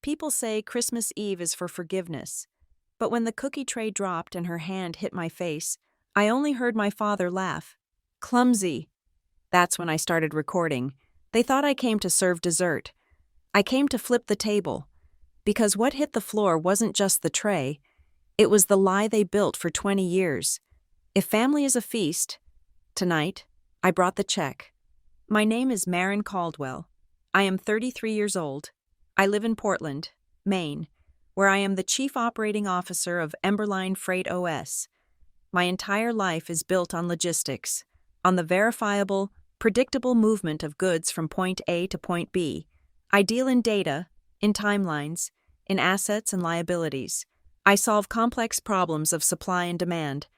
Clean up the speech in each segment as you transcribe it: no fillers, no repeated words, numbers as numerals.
People say Christmas Eve is for forgiveness. But when the cookie tray dropped and her hand hit my face, I only heard my father laugh. Clumsy. That's when I started recording. They thought I came to serve dessert. I came to flip the table. Because what hit the floor wasn't just the tray, it was the lie they built for 20 years. If family is a feast, tonight, I brought the check. My name is Maren Caldwell. I am 33 years old. I live in Portland, Maine, where I am the Chief Operating Officer of Emberline Freight OS. My entire life is built on logistics, on the verifiable, predictable movement of goods from point A to point B. I deal in data, in timelines, in assets and liabilities. I solve complex problems of supply and demand.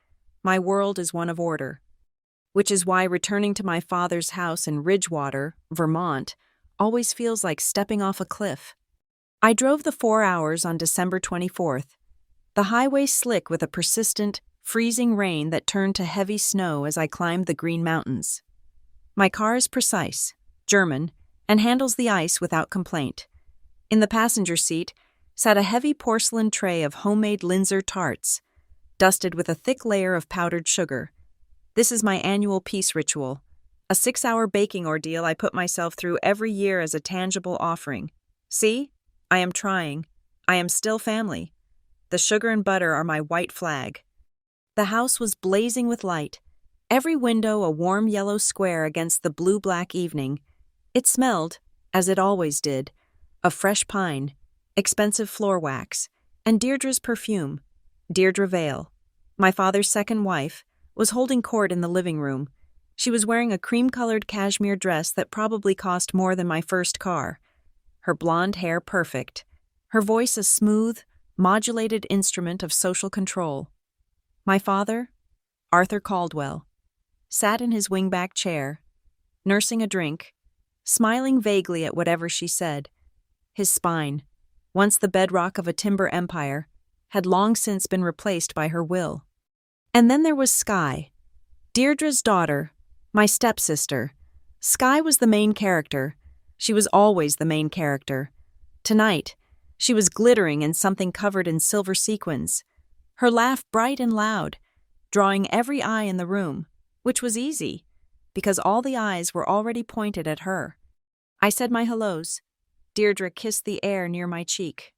My world is one of order. Which is why returning to my father's house in Ridgewater, Vermont, always feels like stepping off a cliff. I drove the 4 hours on December 24th. The highway slick with a persistent, freezing rain that turned to heavy snow as I climbed the Green Mountains. My car is precise, German, and handles the ice without complaint. In the passenger seat sat a heavy porcelain tray of homemade Linzer tarts, dusted with a thick layer of powdered sugar. This is my annual peace ritual, a 6-hour baking ordeal I put myself through every year as a tangible offering. See? I am trying. I am still family. The sugar and butter are my white flag. The house was blazing with light, every window a warm yellow square against the blue-black evening. It smelled, as it always did, of fresh pine, expensive floor wax, and Deirdre's perfume, Deirdre Vale. My father's second wife was holding court in the living room. She was wearing a cream-colored cashmere dress that probably cost more than my first car. Her blonde hair perfect, her voice a smooth, modulated instrument of social control. My father, Arthur Caldwell, sat in his wingback chair, nursing a drink, smiling vaguely at whatever she said. His spine, once the bedrock of a timber empire, had long since been replaced by her will. And then there was Skye, Deirdre's daughter, my stepsister. Skye was the main character. She was always the main character. Tonight, she was glittering in something covered in silver sequins, her laugh bright and loud, drawing every eye in the room, which was easy, because all the eyes were already pointed at her. I said my hellos. Deirdre kissed the air near my cheek.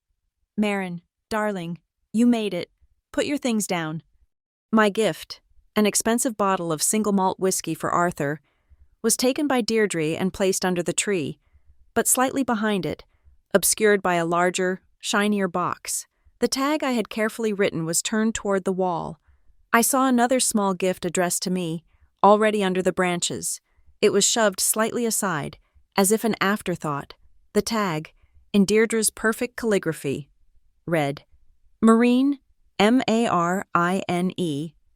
Maren, darling, you made it. Put your things down. My gift, an expensive bottle of single malt whiskey for Arthur, was taken by Deirdre and placed under the tree, but slightly behind it, obscured by a larger, shinier box. The tag I had carefully written was turned toward the wall. I saw another small gift addressed to me, already under the branches. It was shoved slightly aside, as if an afterthought. The tag, in Deirdre's perfect calligraphy, read, Marine, M-A-R-I-N-E,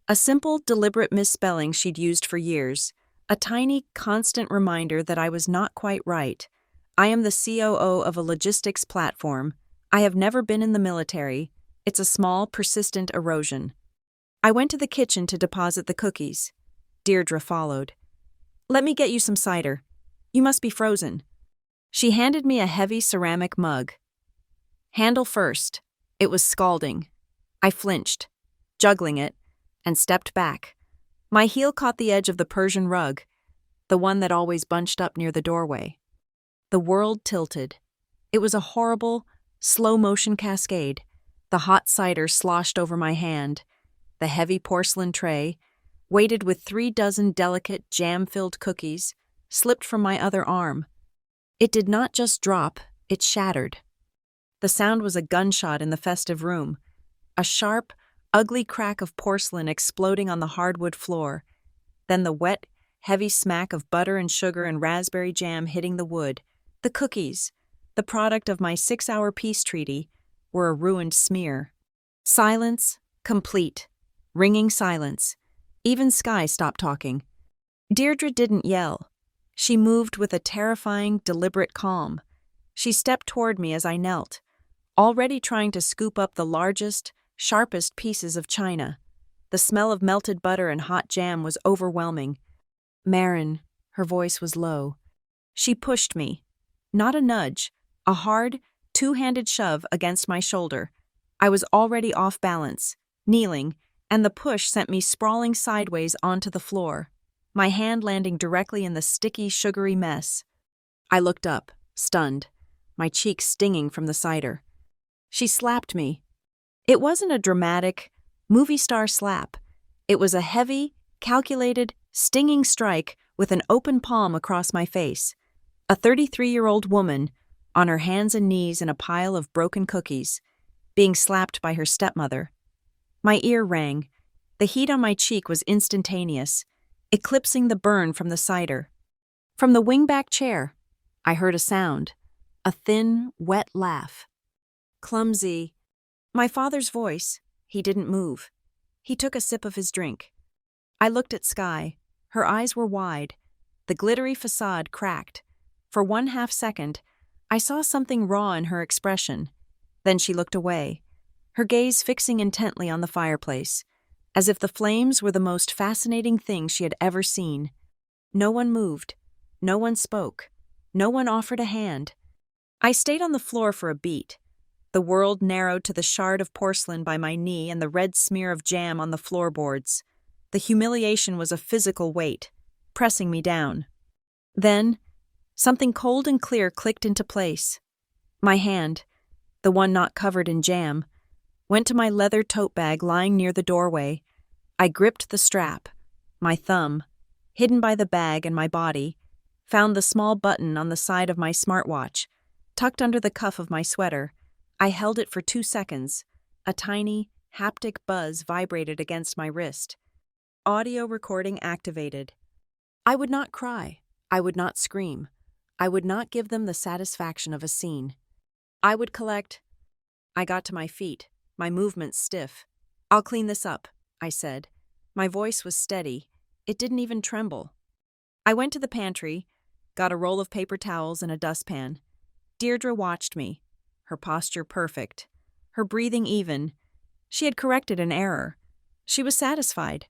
a simple, deliberate misspelling she'd used for years, a tiny, constant reminder that I was not quite right. I am the COO of a logistics platform. I have never been in the military. It's a small, persistent erosion. I went to the kitchen to deposit the cookies. Deirdre followed. Let me get you some cider. You must be frozen. She handed me a heavy ceramic mug. Handle first. It was scalding. I flinched, juggling it, and stepped back. My heel caught the edge of the Persian rug, the one that always bunched up near the doorway. The world tilted. It was a horrible, slow-motion cascade. The hot cider sloshed over my hand. The heavy porcelain tray, weighted with 36 delicate, jam-filled cookies, slipped from my other arm. It did not just drop, it shattered. The sound was a gunshot in the festive room, a sharp, ugly crack of porcelain exploding on the hardwood floor, then the wet, heavy smack of butter and sugar and raspberry jam hitting the wood. The cookies, the product of my 6-hour peace treaty, were a ruined smear. Silence, complete, ringing silence. Even Skye stopped talking. Deirdre didn't yell. She moved with a terrifying, deliberate calm. She stepped toward me as I knelt, already trying to scoop up the largest, sharpest pieces of china. The smell of melted butter and hot jam was overwhelming. Maren, her voice was low. She pushed me. Not a nudge, a hard, two-handed shove against my shoulder. I was already off balance, kneeling, and the push sent me sprawling sideways onto the floor, my hand landing directly in the sticky, sugary mess. I looked up, stunned, my cheeks stinging from the cider. She slapped me. It wasn't a dramatic, movie star slap. It was a heavy, calculated, stinging strike with an open palm across my face. A 33-year-old woman, on her hands and knees in a pile of broken cookies, being slapped by her stepmother. My ear rang. The heat on my cheek was instantaneous, eclipsing the burn from the cider. From the wingback chair, I heard a sound, a thin, wet laugh. Clumsy. My father's voice. He didn't move. He took a sip of his drink. I looked at Sky. Her eyes were wide, the glittery facade cracked. For 1/2 second, I saw something raw in her expression. Then she looked away, her gaze fixing intently on the fireplace, as if the flames were the most fascinating thing she had ever seen. No one moved. No one spoke. No one offered a hand. I stayed on the floor for a beat. The world narrowed to the shard of porcelain by my knee and the red smear of jam on the floorboards. The humiliation was a physical weight, pressing me down. Then, something cold and clear clicked into place. My hand, the one not covered in jam, went to my leather tote bag lying near the doorway. I gripped the strap. My thumb, hidden by the bag and my body, found the small button on the side of my smartwatch, tucked under the cuff of my sweater. I held it for 2 seconds. A tiny, haptic buzz vibrated against my wrist. Audio recording activated. I would not cry. I would not scream. I would not give them the satisfaction of a scene. I would collect. I got to my feet, my movements stiff. "I'll clean this up," I said. My voice was steady. It didn't even tremble. I went to the pantry, got a roll of paper towels and a dustpan. Deirdre watched me, her posture perfect, her breathing even. She had corrected an error. She was satisfied.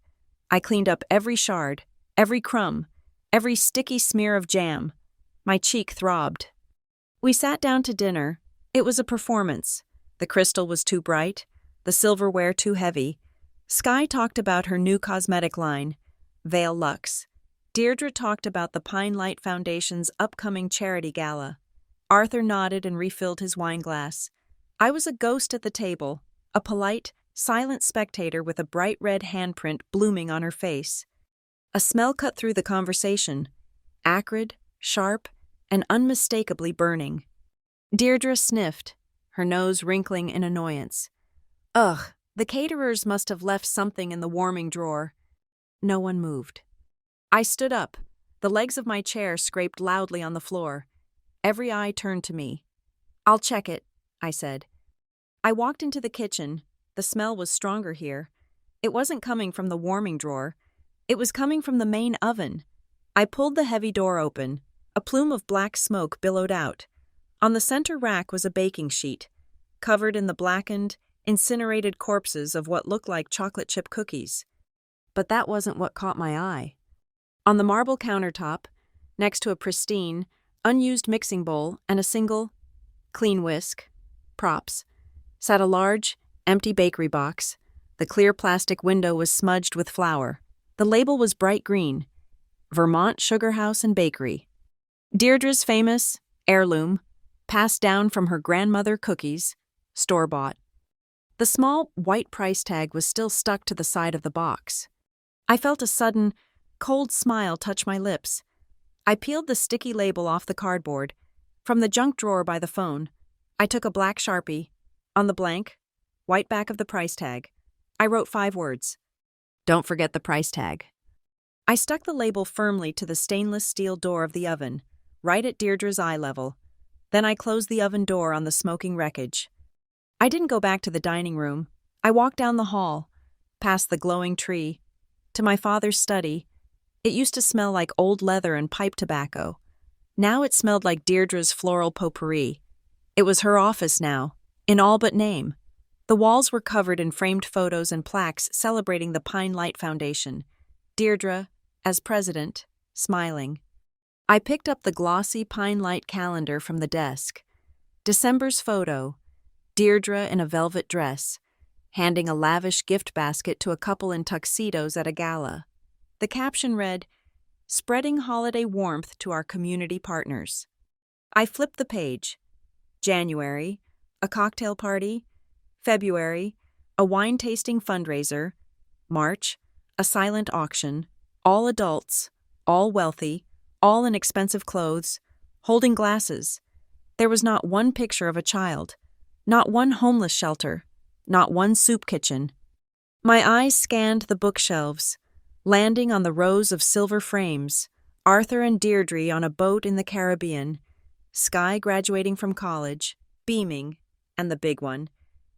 I cleaned up every shard, every crumb, every sticky smear of jam. My cheek throbbed. We sat down to dinner. It was a performance. The crystal was too bright, the silverware too heavy. Sky talked about her new cosmetic line, Veil Luxe. Deirdre talked about the Pine Light Foundation's upcoming charity gala. Arthur nodded and refilled his wine glass. I was a ghost at the table, a polite, silent spectator with a bright red handprint blooming on her face. A smell cut through the conversation, acrid, sharp, and unmistakably burning. Deirdre sniffed, her nose wrinkling in annoyance. Ugh, the caterers must have left something in the warming drawer. No one moved. I stood up. The legs of my chair scraped loudly on the floor. Every eye turned to me. "I'll check it," I said. I walked into the kitchen. The smell was stronger here. It wasn't coming from the warming drawer. It was coming from the main oven. I pulled the heavy door open. A plume of black smoke billowed out. On the center rack was a baking sheet, covered in the blackened, incinerated corpses of what looked like chocolate chip cookies. But that wasn't what caught my eye. On the marble countertop, next to a pristine, unused mixing bowl and a single, clean whisk, props, sat a large, empty bakery box. The clear plastic window was smudged with flour. The label was bright green, Vermont Sugar House and Bakery. Deirdre's famous, heirloom, passed down from her grandmother cookies, store-bought. The small, white price tag was still stuck to the side of the box. I felt a sudden, cold smile touch my lips. I peeled the sticky label off the cardboard. From the junk drawer by the phone, I took a black Sharpie. On the blank, white back of the price tag, I wrote 5 words. "Don't forget the price tag." I stuck the label firmly to the stainless steel door of the oven, right at Deirdre's eye level. Then I closed the oven door on the smoking wreckage. I didn't go back to the dining room. I walked down the hall, past the glowing tree, to my father's study. It used to smell like old leather and pipe tobacco. Now it smelled like Deirdre's floral potpourri. It was her office now, in all but name. The walls were covered in framed photos and plaques celebrating the Pine Light Foundation. Deirdre, as president, smiling. I picked up the glossy Pine Light calendar from the desk. December's photo, Deirdre in a velvet dress, handing a lavish gift basket to a couple in tuxedos at a gala. The caption read, "Spreading holiday warmth to our community partners." I flipped the page. January, a cocktail party. February, a wine tasting fundraiser. March, a silent auction. All adults, all wealthy, all in expensive clothes, holding glasses. There was not one picture of a child, not one homeless shelter, not one soup kitchen. My eyes scanned the bookshelves, landing on the rows of silver frames, Arthur and Deirdre on a boat in the Caribbean, Skye graduating from college, beaming, and the big one,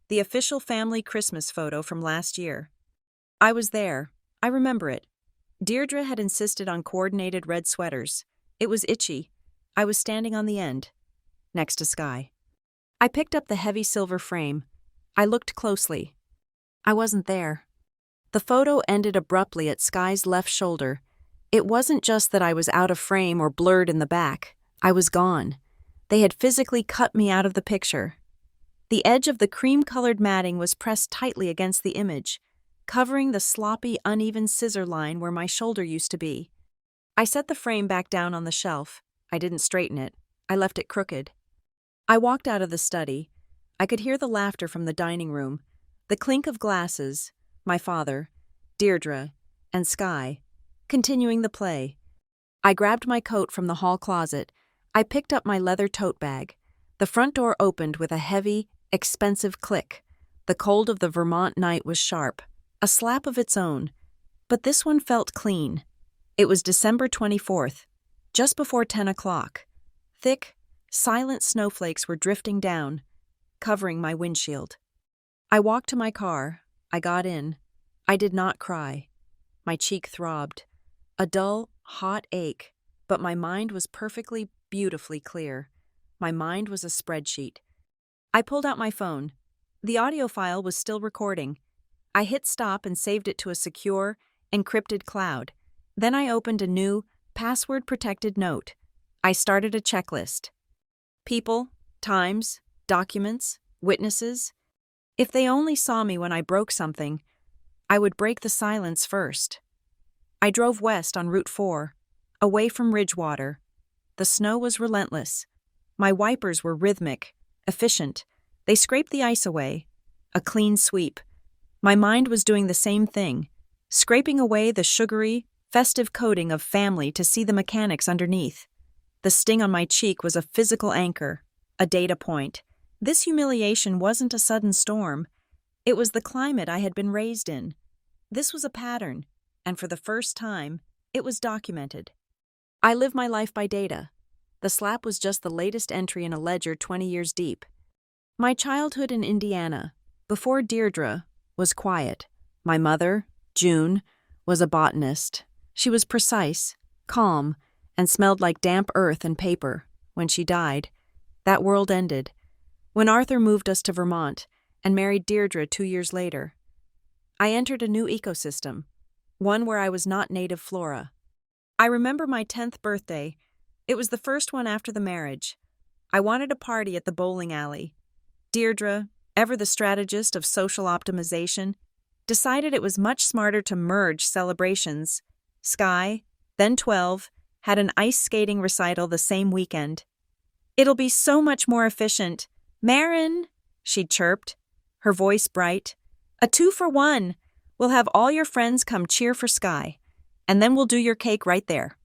the official family Christmas photo from last year. I was there. I remember it. Deirdre had insisted on coordinated red sweaters. It was itchy. I was standing on the end, next to Skye. I picked up the heavy silver frame. I looked closely. I wasn't there. The photo ended abruptly at Skye's left shoulder. It wasn't just that I was out of frame or blurred in the back. I was gone. They had physically cut me out of the picture. The edge of the cream-colored matting was pressed tightly against the image, covering the sloppy, uneven scissor line where my shoulder used to be. I set the frame back down on the shelf. I didn't straighten it. I left it crooked. I walked out of the study. I could hear the laughter from the dining room, the clink of glasses, my father, Deirdre, and Skye, continuing the play. I grabbed my coat from the hall closet. I picked up my leather tote bag. The front door opened with a heavy, expensive click. The cold of the Vermont night was sharp, a slap of its own, but this one felt clean. It was December 24th, just before 10 o'clock. Thick, silent snowflakes were drifting down, covering my windshield. I walked to my car. I got in. I did not cry. My cheek throbbed. A dull, hot ache, but my mind was perfectly, beautifully clear. My mind was a spreadsheet. I pulled out my phone. The audio file was still recording. I hit stop and saved it to a secure, encrypted cloud. Then I opened a new, password-protected note. I started a checklist. People, times, documents, witnesses. If they only saw me when I broke something, I would break the silence first. I drove west on Route 4, away from Ridgewater. The snow was relentless. My wipers were rhythmic, efficient. They scraped the ice away. A clean sweep. My mind was doing the same thing, scraping away the sugary, festive coating of family to see the mechanics underneath. The sting on my cheek was a physical anchor, a data point. This humiliation wasn't a sudden storm. It was the climate I had been raised in. This was a pattern, and for the first time, it was documented. I live my life by data. The slap was just the latest entry in a ledger 20 years deep. My childhood in Indiana, before Deirdre, was quiet. My mother, June, was a botanist. She was precise, calm, and smelled like damp earth and paper. When she died, that world ended. When Arthur moved us to Vermont and married Deirdre 2 years later, I entered a new ecosystem, one where I was not native flora. I remember my 10th birthday. It was the first one after the marriage. I wanted a party at the bowling alley. Deirdre, ever the strategist of social optimization, decided it was much smarter to merge celebrations. Skye, then 12, had an ice skating recital the same weekend. "It'll be so much more efficient. Marin," she chirped, her voice bright. "A 2-for-1. We'll have all your friends come cheer for Skye, and then we'll do your cake right there."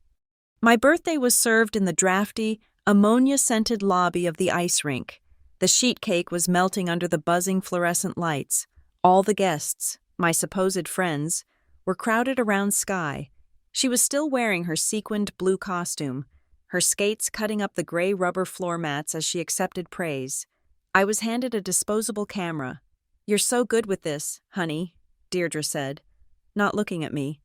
My birthday was served in the drafty, ammonia-scented lobby of the ice rink. The sheet cake was melting under the buzzing fluorescent lights. All the guests, my supposed friends, were crowded around Skye. She was still wearing her sequined blue costume, her skates cutting up the gray rubber floor mats as she accepted praise. I was handed a disposable camera. "You're so good with this, honey," Deirdre said, not looking at me.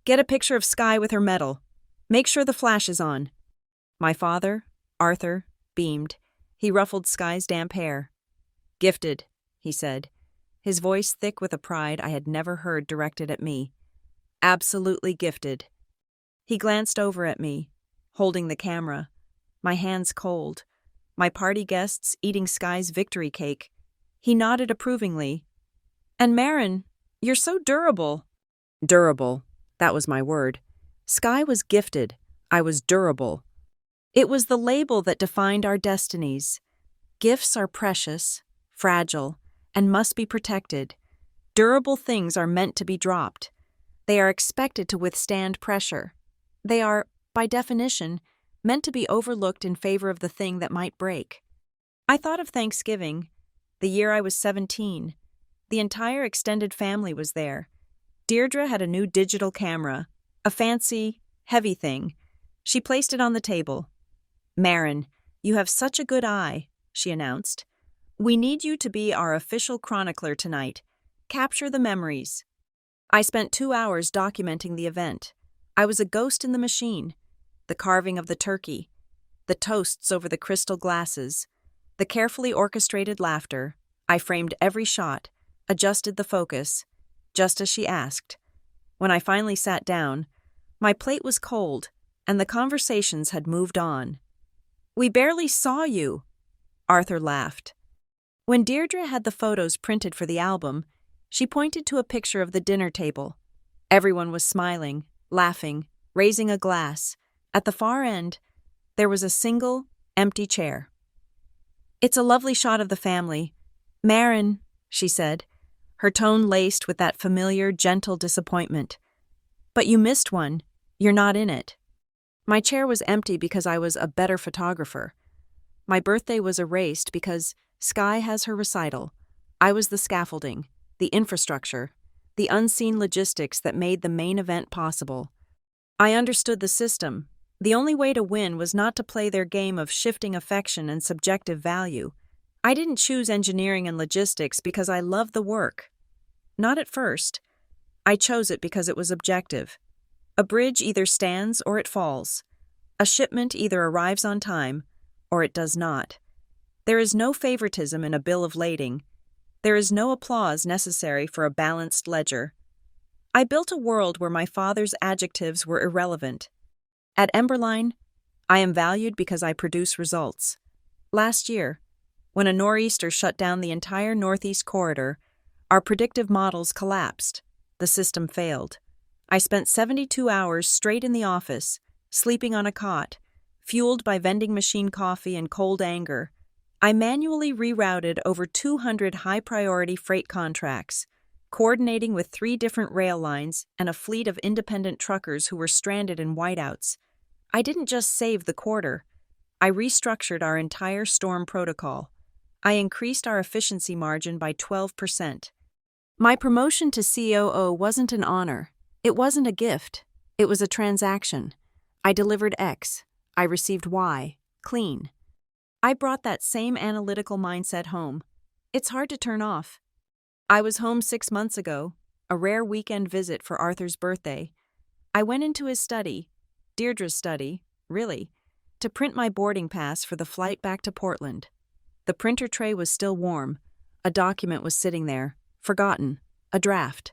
"Get a picture of Skye with her medal. Make sure the flash is on." My father, Arthur, beamed. He ruffled Skye's damp hair. "Gifted," he said, his voice thick with a pride I had never heard directed at me. "Absolutely gifted." He glanced over at me, holding the camera, my hands cold. my party guests eating Sky's victory cake. He nodded approvingly. And Marin, you're so durable. Durable. That was my word. Sky was gifted. I was durable. It was the label that defined our destinies. Gifts are precious, fragile, and must be protected. Durable things are meant to be dropped. They are expected to withstand pressure. They are, by definition, meant to be overlooked in favor of the thing that might break. I thought of Thanksgiving, the year I was 17. The entire extended family was there. Deirdre had a new digital camera, a fancy, heavy thing. She placed it on the table. Marin, you have such a good eye, she announced. We need you to be our official chronicler tonight. Capture the memories. I spent 2 hours documenting the event. I was a ghost in the machine. The carving of the turkey, the toasts over the crystal glasses, the carefully orchestrated laughter. I framed every shot, adjusted the focus, just as she asked. When I finally sat down, my plate was cold, and the conversations had moved on. We barely saw you, Arthur laughed. When Deirdre had the photos printed for the album, she pointed to a picture of the dinner table. Everyone was smiling, laughing, raising a glass. At the far end, there was a single, empty chair. It's a lovely shot of the family. Marin, she said, her tone laced with that familiar, gentle disappointment. But you missed one. You're not in it. My chair was empty because I was a better photographer. My birthday was erased because Sky has her recital. I was the scaffolding, the infrastructure, the unseen logistics that made the main event possible. I understood the system. The only way to win was not to play their game of shifting affection and subjective value. I didn't choose engineering and logistics because I loved the work. Not at first. I chose it because it was objective. A bridge either stands or it falls. A shipment either arrives on time or it does not. There is no favoritism in a bill of lading. There is no applause necessary for a balanced ledger. I built a world where my father's adjectives were irrelevant. At Emberline, I am valued because I produce results. Last year, when a nor'easter shut down the entire Northeast corridor, our predictive models collapsed. The system failed. I spent 72 hours straight in the office, sleeping on a cot, fueled by vending machine coffee and cold anger. I manually rerouted over 200 high-priority freight contracts, coordinating with 3 different rail lines and a fleet of independent truckers who were stranded in whiteouts. I didn't just save the quarter. I restructured our entire storm protocol. I increased our efficiency margin by 12%. My promotion to COO wasn't an honor. It wasn't a gift. It was a transaction. I delivered X. I received Y. Clean. I brought that same analytical mindset home. It's hard to turn off. I was home 6 months ago, a rare weekend visit for Arthur's birthday. I went into his study, Deirdre's study, really, to print my boarding pass for the flight back to Portland. The printer tray was still warm. A document was sitting there, forgotten, a draft.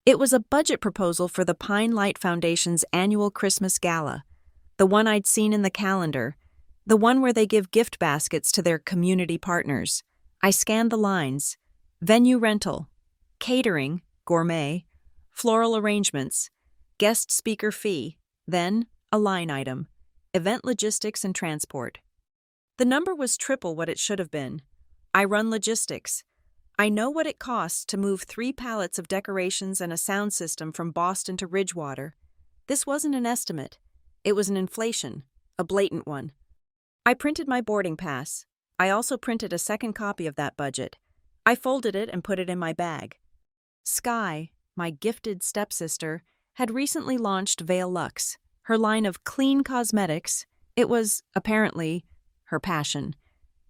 It was a budget proposal for the Pine Light Foundation's annual Christmas gala, the one I'd seen in the calendar, the one where they give gift baskets to their community partners. I scanned the lines: venue rental, catering, gourmet, floral arrangements, guest speaker fee, then a line item: event logistics and transport. The number was triple what it should have been. I run logistics. I know what it costs to move 3 pallets of decorations and a sound system from Boston to Ridgewater. This wasn't an estimate. It was an inflation, a blatant one. I printed my boarding pass. I also printed a second copy of that budget. I folded it and put it in my bag. Sky, my gifted stepsister, had recently launched Veil Luxe, her line of clean cosmetics. It was, apparently, her passion.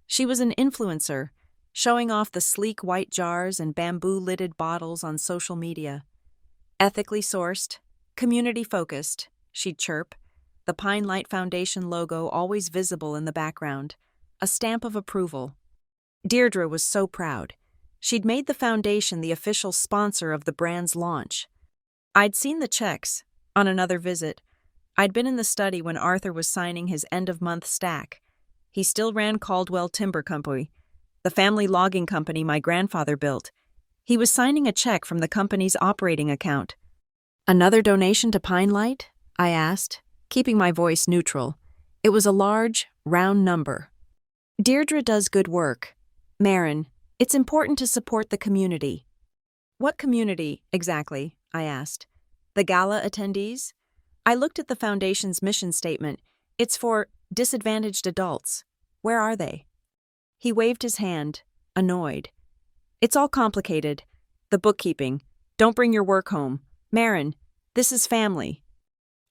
She was an influencer, showing off the sleek white jars and bamboo-lidded bottles on social media. Ethically sourced, community-focused, she'd chirp, the Pine Light Foundation logo always visible in the background, a stamp of approval. Deirdre was so proud. She'd made the foundation the official sponsor of the brand's launch. I'd seen the checks. On another visit, I'd been in the study when Arthur was signing his end-of-month stack. He still ran Caldwell Timber Company, the family logging company my grandfather built. He was signing a check from the company's operating account. "Another donation to Pine Light?" I asked, keeping my voice neutral. It was a large, round number. "Deirdre does good work. Marin, it's important to support the community." "What community, exactly?" I asked. "The gala attendees?" I looked at the foundation's mission statement. It's for disadvantaged adults. Where are they? He waved his hand, annoyed. "It's all complicated. The bookkeeping. Don't bring your work home. Marin, this is family."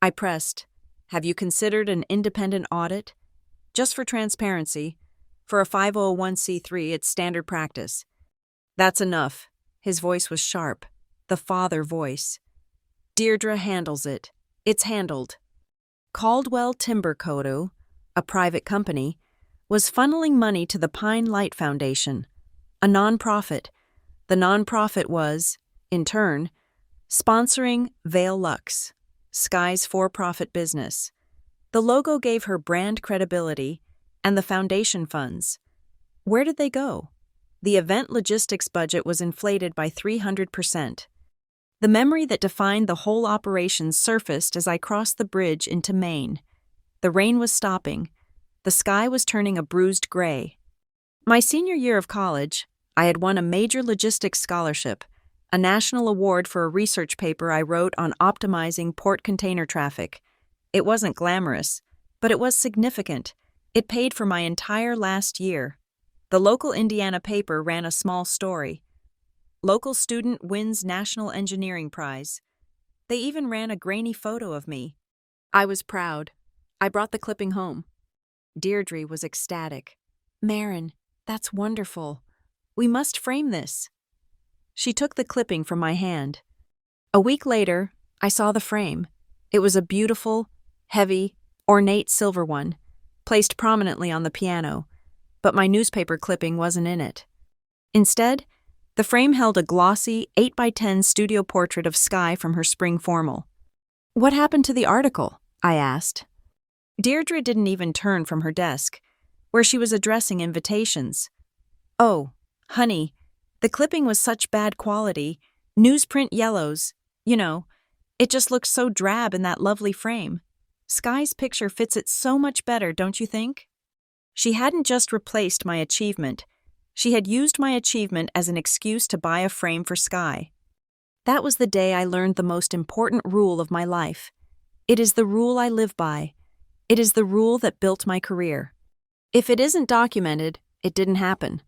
I pressed, "Have you considered an independent audit?" "Just for transparency. For a 501c3, it's standard practice." "That's enough." His voice was sharp, the father voice. "Deirdre handles it. It's handled." Caldwell Timber Co., a private company, was funneling money to the Pine Light Foundation, a nonprofit. The nonprofit was, in turn, sponsoring Vale Lux, Sky's for-profit business. The logo gave her brand credibility and the foundation funds. Where did they go? The event logistics budget was inflated by 300%. The memory that defined the whole operation surfaced as I crossed the bridge into Maine. The rain was stopping. The sky was turning a bruised gray. My senior year of college, I had won a major logistics scholarship, a national award for a research paper I wrote on optimizing port container traffic. It wasn't glamorous, but it was significant. It paid for my entire last year. The local Indiana paper ran a small story. "Local student wins National Engineering Prize." They even ran a grainy photo of me. I was proud. I brought the clipping home. Deirdre was ecstatic. "Marin, that's wonderful. We must frame this." She took the clipping from my hand. A week later, I saw the frame. It was a beautiful, heavy, ornate silver one, placed prominently on the piano, but my newspaper clipping wasn't in it. Instead, the frame held a glossy 8x10 studio portrait of Sky from her spring formal. "What happened to the article?" I asked. Deirdre didn't even turn from her desk, where she was addressing invitations. "Oh, honey, the clipping was such bad quality, newsprint yellows, it just looked so drab in that lovely frame. Sky's picture fits it so much better, don't you think?" She hadn't just replaced my achievement. She had used my achievement as an excuse to buy a frame for Sky. That was the day I learned the most important rule of my life. It is the rule I live by. It is the rule that built my career. If it isn't documented, it didn't happen.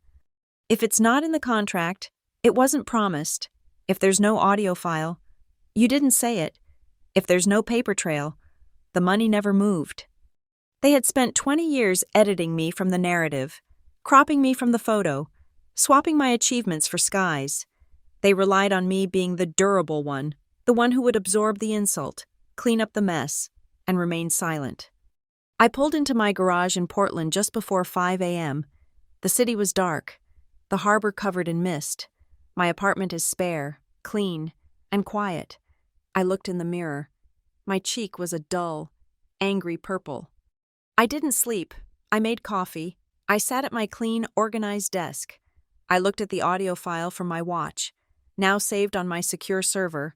If it's not in the contract, it wasn't promised. If there's no audio file, you didn't say it. If there's no paper trail, the money never moved. They had spent 20 years editing me from the narrative, cropping me from the photo, swapping my achievements for Sky's. They relied on me being the durable one, the one who would absorb the insult, clean up the mess, and remain silent. I pulled into my garage in Portland just before 5 a.m. The city was dark, the harbor covered in mist. My apartment is spare, clean, and quiet. I looked in the mirror. My cheek was a dull, angry purple. I didn't sleep. I made coffee. I sat at my clean, organized desk. I looked at the audio file from my watch, now saved on my secure server.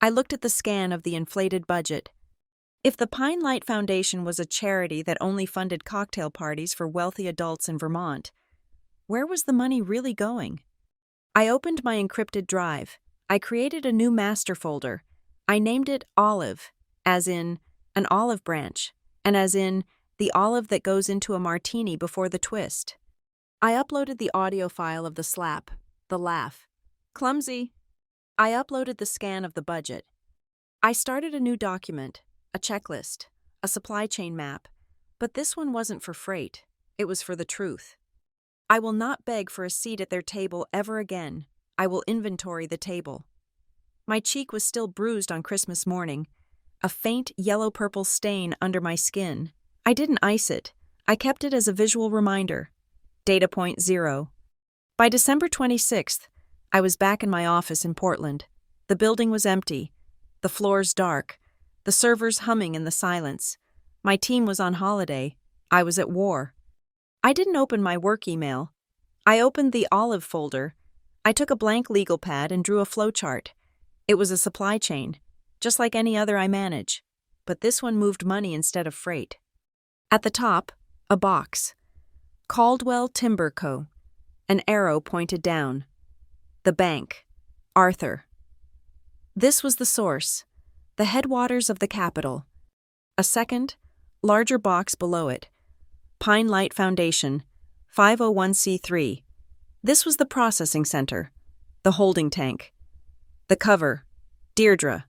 I looked at the scan of the inflated budget. If the Pine Light Foundation was a charity that only funded cocktail parties for wealthy adults in Vermont, where was the money really going? I opened my encrypted drive. I created a new master folder. I named it Olive, as in an olive branch, and as in the olive that goes into a martini before the twist. I uploaded the audio file of the slap, the laugh. Clumsy. I uploaded the scan of the budget. I started a new document, a checklist, a supply chain map, but this one wasn't for freight. It was for the truth. I will not beg for a seat at their table ever again. I will inventory the table. My cheek was still bruised on Christmas morning, a faint yellow-purple stain under my skin. I didn't ice it. I kept it as a visual reminder. Data point 0. By December 26th, I was back in my office in Portland. The building was empty, the floors dark, the servers humming in the silence. My team was on holiday. I was at war. I didn't open my work email. I opened the olive folder. I took a blank legal pad and drew a flowchart. It was a supply chain, just like any other I manage, but this one moved money instead of freight. At the top, a box. Caldwell Timber Co. An arrow pointed down. The bank. Arthur. This was the source, the headwaters of the capital. A second, larger box below it. Pine Light Foundation, 501c3. This was the processing center, the holding tank. The cover, Deirdre.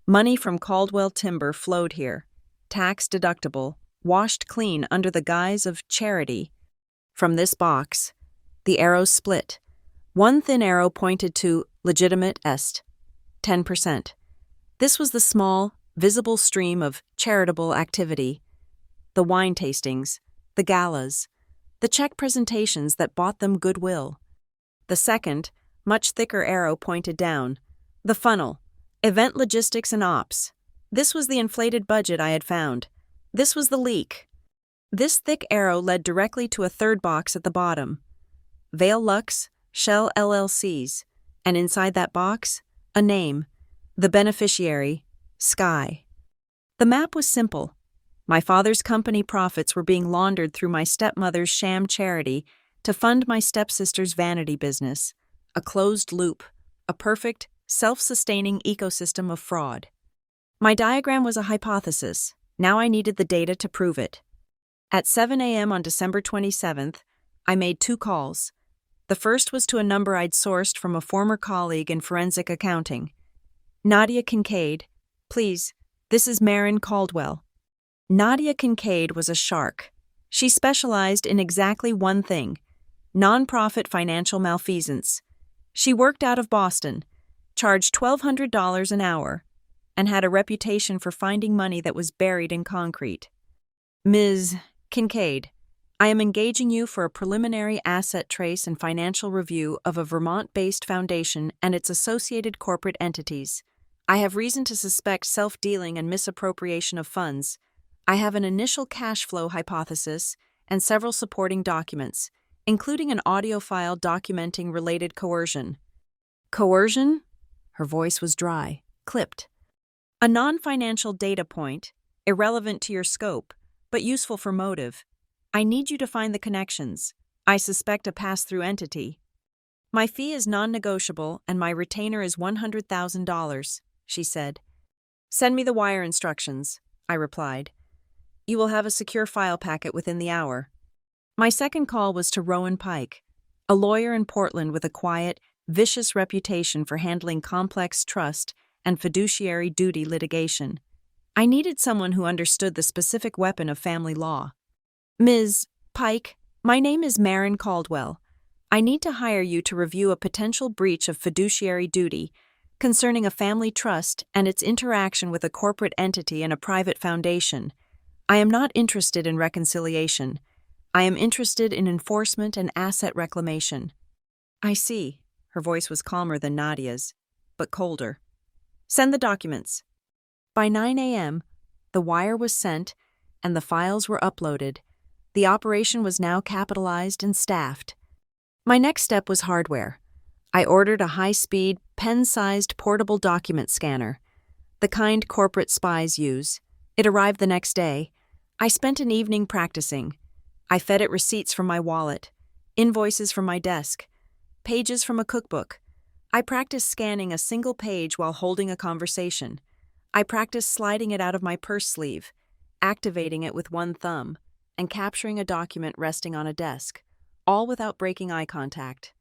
Money from Caldwell Timber flowed here, tax deductible, washed clean under the guise of charity. From this box, the arrows split. One thin arrow pointed to legitimate est, 10%. This was the small, visible stream of charitable activity. The wine tastings, the galas, the check presentations that bought them goodwill. The second, much thicker arrow pointed down. The funnel, event logistics and ops. This was the inflated budget I had found. This was the leak. This thick arrow led directly to a third box at the bottom. Vale Lux, Shell LLCs, and inside that box, a name. The beneficiary, Sky. The map was simple. My father's company profits were being laundered through my stepmother's sham charity to fund my stepsister's vanity business. A closed loop, a perfect, self-sustaining ecosystem of fraud. My diagram was a hypothesis. Now I needed the data to prove it. At 7 a.m. on December 27th, I made 2 calls. The first was to a number I'd sourced from a former colleague in forensic accounting. Nadia Kincaid, please, this is Marin Caldwell. Nadia Kincaid was a shark. She specialized in exactly one thing, nonprofit financial malfeasance. She worked out of Boston, charged $1,200 an hour, and had a reputation for finding money that was buried in concrete. Ms. Kincaid, I am engaging you for a preliminary asset trace and financial review of a Vermont-based foundation and its associated corporate entities. I have reason to suspect self-dealing and misappropriation of funds. I have an initial cash flow hypothesis and several supporting documents, including an audio file documenting related coercion. Coercion? Her voice was dry, clipped. A non-financial data point, irrelevant to your scope, but useful for motive. I need you to find the connections. I suspect a pass-through entity. My fee is non-negotiable and my retainer is $100,000, she said. Send me the wire instructions, I replied. You will have a secure file packet within the hour. My second call was to Rowan Pike, a lawyer in Portland with a quiet, vicious reputation for handling complex trust and fiduciary duty litigation. I needed someone who understood the specific weapon of family law. Ms. Pike, my name is Marin Caldwell. I need to hire you to review a potential breach of fiduciary duty concerning a family trust and its interaction with a corporate entity and a private foundation. I am not interested in reconciliation. I am interested in enforcement and asset reclamation. I see. Her voice was calmer than Nadia's, but colder. Send the documents. By 9 a.m., the wire was sent and the files were uploaded. The operation was now capitalized and staffed. My next step was hardware. I ordered a high-speed, pen-sized portable document scanner, the kind corporate spies use. It arrived the next day. I spent an evening practicing. I fed it receipts from my wallet, invoices from my desk, pages from a cookbook. I practiced scanning a single page while holding a conversation. I practiced sliding it out of my purse sleeve, activating it with one thumb, and capturing a document resting on a desk, all without breaking eye contact.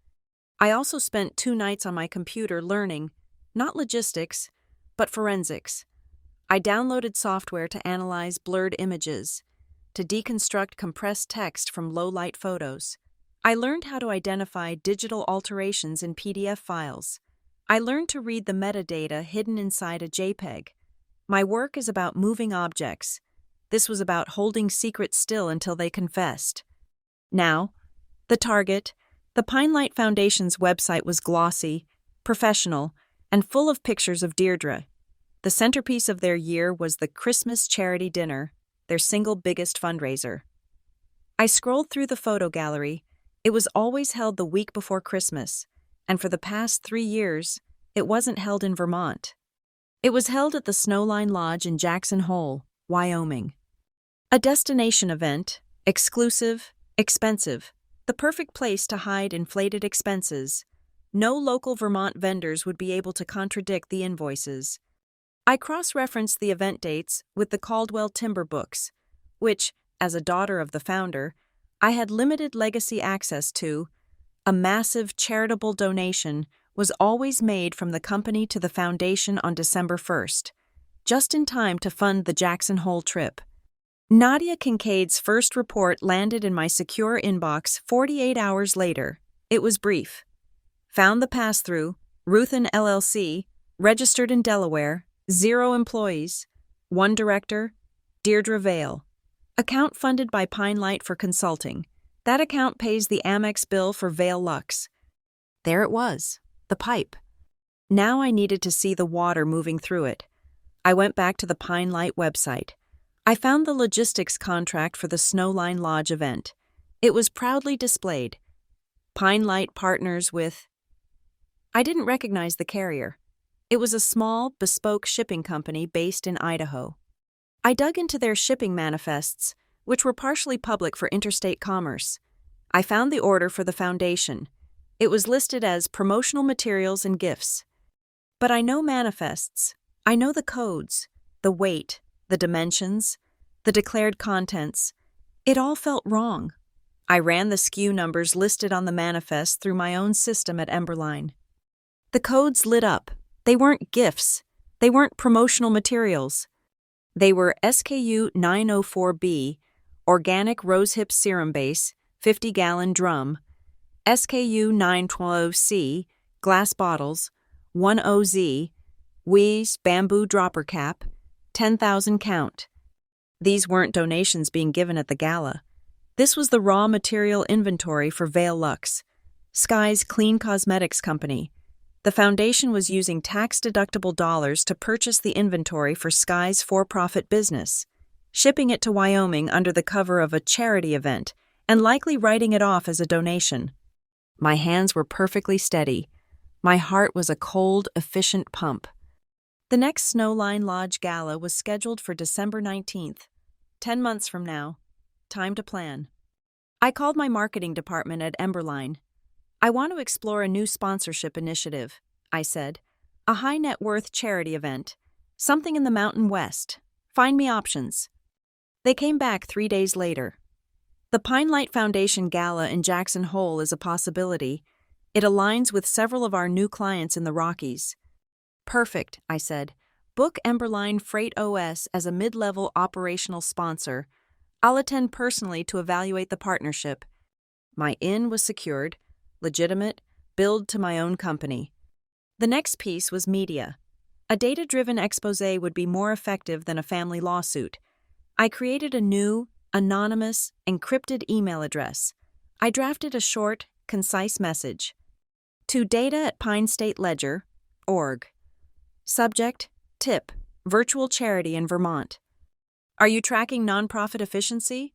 I also spent 2 nights on my computer learning, not logistics, but forensics. I downloaded software to analyze blurred images, to deconstruct compressed text from low-light photos. I learned how to identify digital alterations in PDF files. I learned to read the metadata hidden inside a JPEG. My work is about moving objects. This was about holding secrets still until they confessed. Now, the target, the Pine Light Foundation's website was glossy, professional, and full of pictures of Deirdre. The centerpiece of their year was the Christmas charity dinner, their single biggest fundraiser. I scrolled through the photo gallery. It was always held the week before Christmas, and for the past 3 years, it wasn't held in Vermont. It was held at the Snowline Lodge in Jackson Hole, Wyoming. A destination event, exclusive, expensive, the perfect place to hide inflated expenses. No local Vermont vendors would be able to contradict the invoices. I cross-referenced the event dates with the Caldwell Timber books, which, as a daughter of the founder, I had limited legacy access to. A massive charitable donation was always made from the company to the foundation on December 1st, just in time to fund the Jackson Hole trip. Nadia Kincaid's first report landed in my secure inbox 48 hours later. It was brief. Found the pass-through, Ruthin LLC, registered in Delaware, 0 employees, 1 director, Deirdre Vale. Account funded by Pine Light for consulting. That account pays the Amex bill for Vale Lux. There it was, the pipe. Now I needed to see the water moving through it. I went back to the Pine Light website. I found the logistics contract for the Snowline Lodge event. It was proudly displayed. Pine Light partners with... I didn't recognize the carrier. It was a small, bespoke shipping company based in Idaho. I dug into their shipping manifests, which were partially public for interstate commerce. I found the order for the foundation. It was listed as promotional materials and gifts. But I know manifests. I know the codes, the weight, the dimensions, the declared contents. It all felt wrong. I ran the SKU numbers listed on the manifest through my own system at Emberline. The codes lit up. They weren't gifts. They weren't promotional materials. They were SKU 904B, organic rosehip serum base, 50-gallon drum, SKU 912C, glass bottles, 10Z, Wheeze bamboo dropper cap, 10,000 count. These weren't donations being given at the gala. This was the raw material inventory for Vale Lux, Sky's clean cosmetics company. The foundation was using tax-deductible dollars to purchase the inventory for Sky's for-profit business, shipping it to Wyoming under the cover of a charity event, and likely writing it off as a donation. My hands were perfectly steady. My heart was a cold, efficient pump. The next Snowline Lodge Gala was scheduled for December 19th, 10 months from now. Time to plan. I called my marketing department at Emberline. I want to explore a new sponsorship initiative, I said. A high-net-worth charity event. Something in the Mountain West. Find me options. They came back 3 days later. The Pine Light Foundation Gala in Jackson Hole is a possibility. It aligns with several of our new clients in the Rockies. Perfect, I said. Book Emberline Freight OS as a mid-level operational sponsor. I'll attend personally to evaluate the partnership. My in was secured. Legitimate, billed to my own company. The next piece was media. A data-driven exposé would be more effective than a family lawsuit. I created a new, anonymous, encrypted email address. I drafted a short, concise message. To data@PineStateLedger.org. Subject, tip, virtual charity in Vermont. Are you tracking nonprofit efficiency?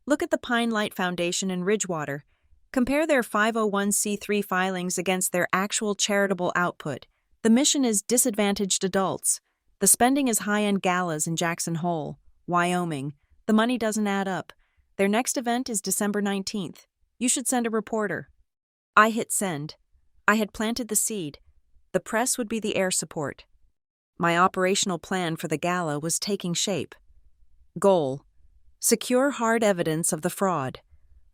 Look at the Pine Light Foundation in Ridgewater. Compare their 501c3 filings against their actual charitable output. The mission is disadvantaged adults. The spending is high-end galas in Jackson Hole, Wyoming. The money doesn't add up. Their next event is December 19th. You should send a reporter. I hit send. I had planted the seed. The press would be the air support. My operational plan for the gala was taking shape. Goal: secure hard evidence of the fraud.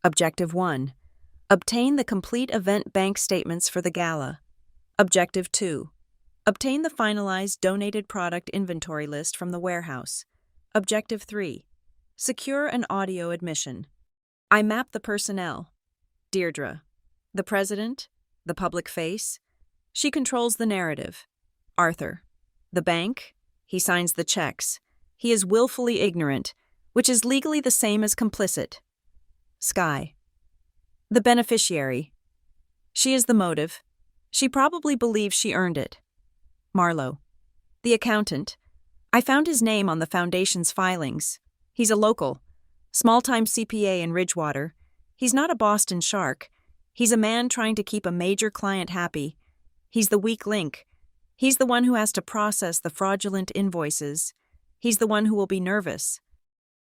Objective 1. Obtain the complete event bank statements for the gala. Objective 2. Obtain the finalized donated product inventory list from the warehouse. Objective 3. Secure an audio admission. I mapped the personnel. Deirdre. The president. The public face. She controls the narrative. Arthur. The bank. He signs the checks. He is willfully ignorant, which is legally the same as complicit. Sky. The beneficiary. She is the motive. She probably believes she earned it. Marlowe. The accountant. I found his name on the foundation's filings. He's a local. Small-time CPA in Ridgewater. He's not a Boston shark. He's a man trying to keep a major client happy. He's the weak link. He's the one who has to process the fraudulent invoices. He's the one who will be nervous.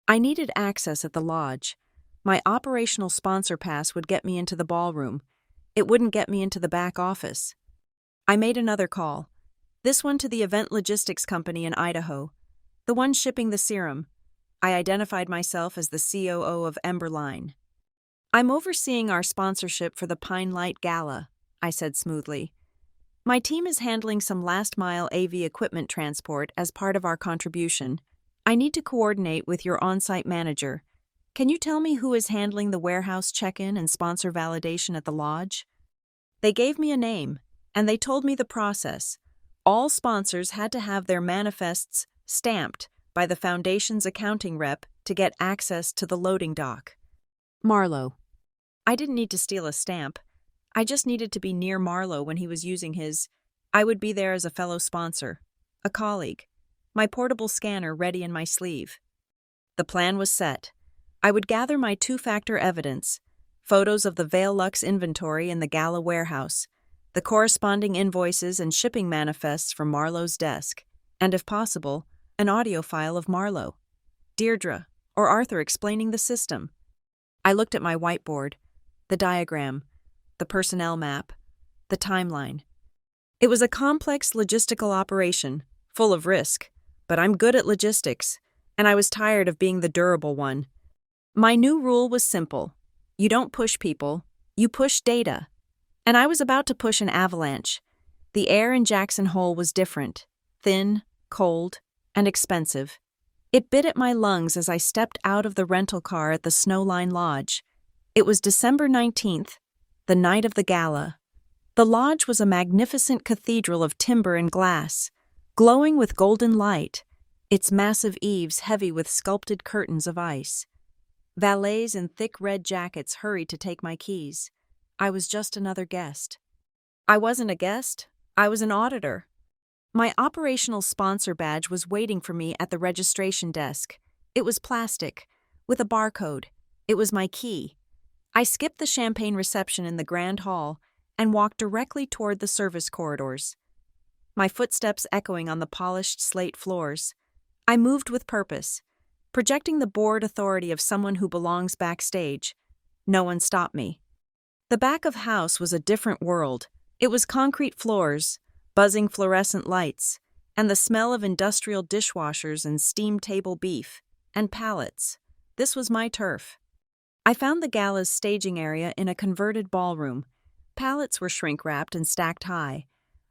I needed access at the lodge. My operational sponsor pass would get me into the ballroom. It wouldn't get me into the back office. I made another call. This one to the event logistics company in Idaho. The one shipping the serum. I identified myself as the COO of Emberline. I'm overseeing our sponsorship for the Pine Light Gala, I said smoothly. My team is handling some last-mile AV equipment transport as part of our contribution. I need to coordinate with your on-site manager. Can you tell me who is handling the warehouse check-in and sponsor validation at the lodge? They gave me a name, and they told me the process. All sponsors had to have their manifests stamped by the foundation's accounting rep to get access to the loading dock. Marlowe. I didn't need to steal a stamp. I just needed to be near Marlowe when he was using his. I would be there as a fellow sponsor, a colleague, my portable scanner ready in my sleeve. The plan was set. I would gather my two-factor evidence, photos of the Vail Lux inventory in the Gala warehouse, the corresponding invoices and shipping manifests from Marlowe's desk, and if possible, an audio file of Marlowe, Deirdre, or Arthur explaining the system. I looked at my whiteboard, the diagram, the personnel map, the timeline. It was a complex logistical operation, full of risk, but I'm good at logistics, and I was tired of being the durable one. My new rule was simple. You don't push people, you push data. And I was about to push an avalanche. The air in Jackson Hole was different, thin, cold, and expensive. It bit at my lungs as I stepped out of the rental car at the Snowline Lodge. It was December 19th, the night of the gala. The lodge was a magnificent cathedral of timber and glass, glowing with golden light, its massive eaves heavy with sculpted curtains of ice. Valets in thick red jackets hurried to take my keys. I was just another guest. I wasn't a guest, I was an auditor. My operational sponsor badge was waiting for me at the registration desk. It was plastic, with a barcode. It was my key. I skipped the champagne reception in the grand hall and walked directly toward the service corridors. My footsteps echoing on the polished slate floors. I moved with purpose, projecting the bored authority of someone who belongs backstage. No one stopped me. The back of house was a different world. It was concrete floors, buzzing fluorescent lights, and the smell of industrial dishwashers and steam table beef, and pallets. This was my turf. I found the gala's staging area in a converted ballroom. Pallets were shrink-wrapped and stacked high.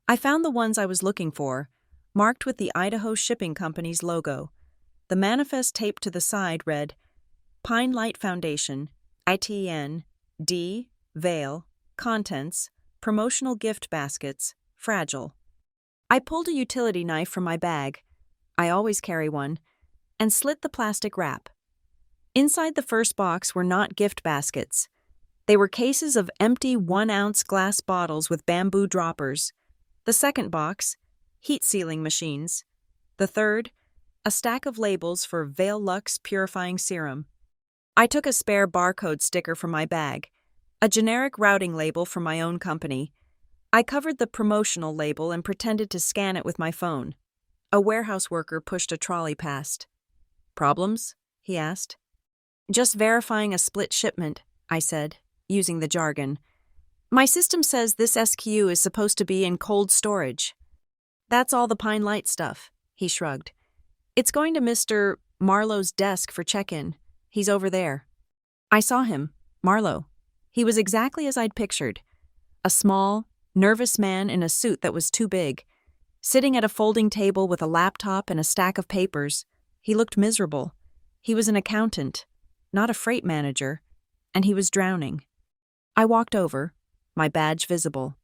I found the ones I was looking for, marked with the Idaho Shipping Company's logo. The manifest taped to the side read, Pine Light Foundation, ITN, D, Vail, Contents, Promotional Gift Baskets, Fragile. I pulled a utility knife from my bag, I always carry one, and slit the plastic wrap. Inside the first box were not gift baskets. They were cases of empty 1-ounce glass bottles with bamboo droppers. The second box, heat sealing machines. The third, a stack of labels for Vail Lux Purifying Serum. I took a spare barcode sticker from my bag, a generic routing label from my own company. I covered the promotional label and pretended to scan it with my phone. A warehouse worker pushed a trolley past. Problems? He asked. Just verifying a split shipment, I said, using the jargon. My system says this SKU is supposed to be in cold storage. That's all the Pine Light stuff, he shrugged. It's going to Mr. Marlowe's desk for check-in. He's over there. I saw him, Marlowe. He was exactly as I'd pictured. A small, nervous man in a suit that was too big. Sitting at a folding table with a laptop and a stack of papers. He looked miserable. He was an accountant, not a freight manager, and he was drowning. I walked over, my badge visible.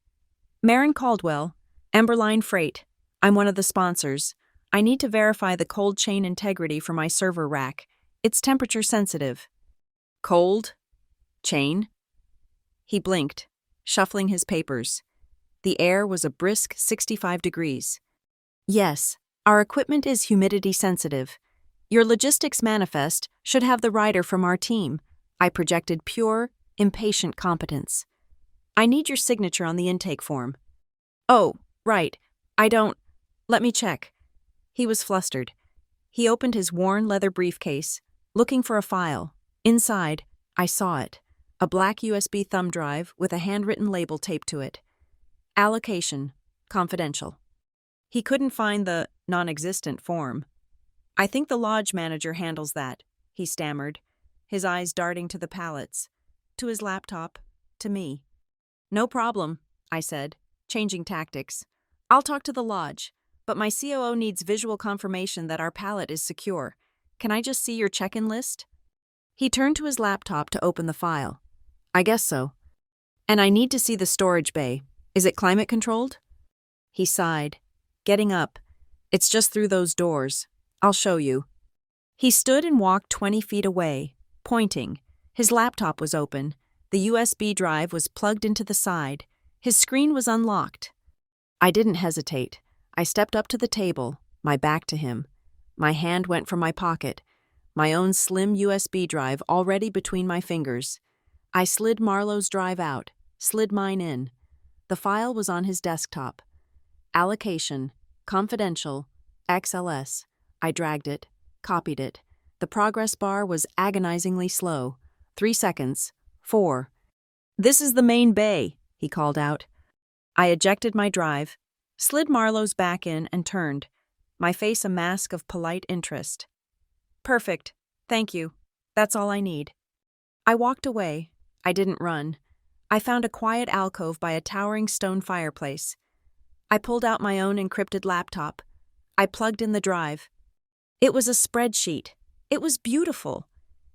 Marin Caldwell, Emberline Freight. I'm one of the sponsors. I need to verify the cold chain integrity for my server rack. It's temperature sensitive. Cold? Chain? He blinked, shuffling his papers. The air was a brisk 65 degrees. Yes, our equipment is humidity sensitive. Your logistics manifest should have the writer from our team. I projected pure, impatient competence. I need your signature on the intake form. Oh, right. I don't. Let me check. He was flustered. He opened his worn leather briefcase, looking for a file. Inside, I saw it. A black USB thumb drive with a handwritten label taped to it. Allocation, confidential. He couldn't find the non-existent form. I think the lodge manager handles that, he stammered, his eyes darting to the pallets, to his laptop, to me. No problem, I said, changing tactics. I'll talk to the lodge, but my COO needs visual confirmation that our pallet is secure. Can I just see your check-in list? He turned to his laptop to open the file. I guess so. And I need to see the storage bay. Is it climate-controlled? He sighed, getting up. It's just through those doors. I'll show you. He stood and walked 20 feet away, pointing. His laptop was open. The USB drive was plugged into the side. His screen was unlocked. I didn't hesitate. I stepped up to the table, my back to him. My hand went for my pocket, my own slim USB drive already between my fingers. I slid Marlowe's drive out, slid mine in. The file was on his desktop. Allocation, confidential, XLS. I dragged it, copied it. The progress bar was agonizingly slow. 3 seconds. 4. This is the main bay, he called out. I ejected my drive, slid Marlowe's back in and turned, my face a mask of polite interest. Perfect. Thank you. That's all I need. I walked away. I didn't run. I found a quiet alcove by a towering stone fireplace. I pulled out my own encrypted laptop. I plugged in the drive. It was a spreadsheet. It was beautiful.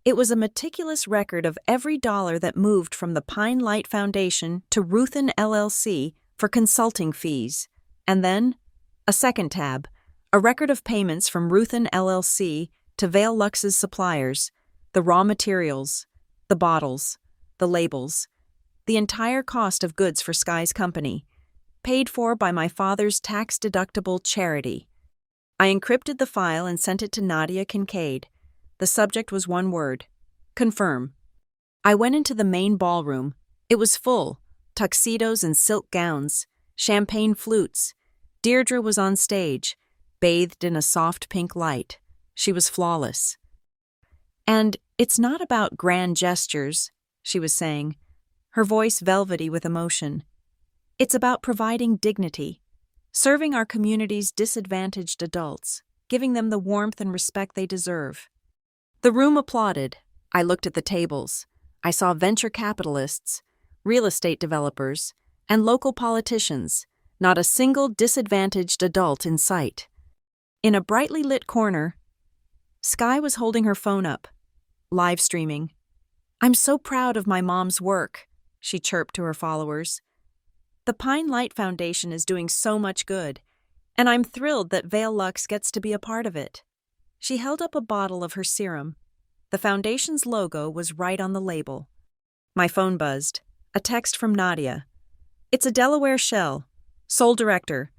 It was a meticulous record of every dollar that moved from the Pine Light Foundation to Ruthin LLC for consulting fees. And then, a second tab, a record of payments from Ruthin LLC to Vale Lux's suppliers, the raw materials, the bottles, the labels, the entire cost of goods for Sky's company, paid for by my father's tax-deductible charity. I encrypted the file and sent it to Nadia Kincaid. The subject was one word: confirm. I went into the main ballroom. It was full: tuxedos and silk gowns, champagne flutes. Deirdre was on stage, bathed in a soft pink light. She was flawless. And it's not about grand gestures, she was saying, her voice velvety with emotion. It's about providing dignity, serving our community's disadvantaged adults, giving them the warmth and respect they deserve. The room applauded. I looked at the tables. I saw venture capitalists, real estate developers, and local politicians, not a single disadvantaged adult in sight. In a brightly lit corner, Sky was holding her phone up, live streaming. I'm so proud of my mom's work, she chirped to her followers. The Pine Light Foundation is doing so much good, and I'm thrilled that Vale Lux gets to be a part of it. She held up a bottle of her serum. The foundation's logo was right on the label. My phone buzzed. A text from Nadia. It's a Delaware shell. Sole director,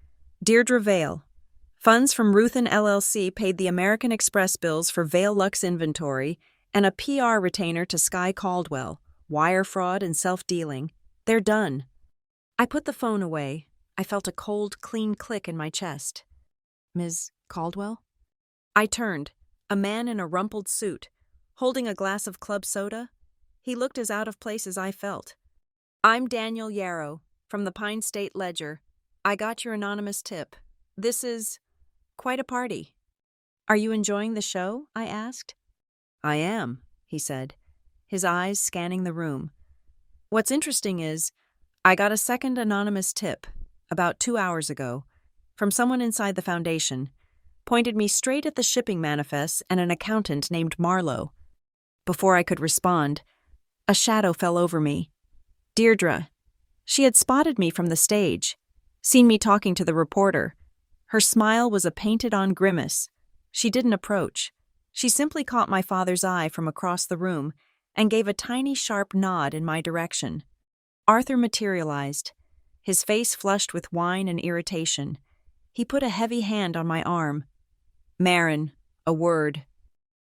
Deirdre Vale. Funds from Ruthin LLC paid the American Express bills for Vale Lux inventory and a PR retainer to Sky Caldwell, wire fraud and self-dealing. They're done. I put the phone away. I felt a cold, clean click in my chest. Ms. Caldwell? I turned. A man in a rumpled suit, holding a glass of club soda. He looked as out of place as I felt. I'm Daniel Yarrow, from the Pine State Ledger. I got your anonymous tip. This is quite a party. Are you enjoying the show? I asked. I am, he said, his eyes scanning the room. What's interesting is, I got a second anonymous tip, about 2 hours ago, from someone inside the foundation, pointed me straight at the shipping manifests and an accountant named Marlowe. Before I could respond, a shadow fell over me. Deirdre. She had spotted me from the stage, seen me talking to the reporter. Her smile was a painted-on grimace. She didn't approach. She simply caught my father's eye from across the room and gave a tiny, sharp nod in my direction. Arthur materialized, his face flushed with wine and irritation. He put a heavy hand on my arm. Marin, a word.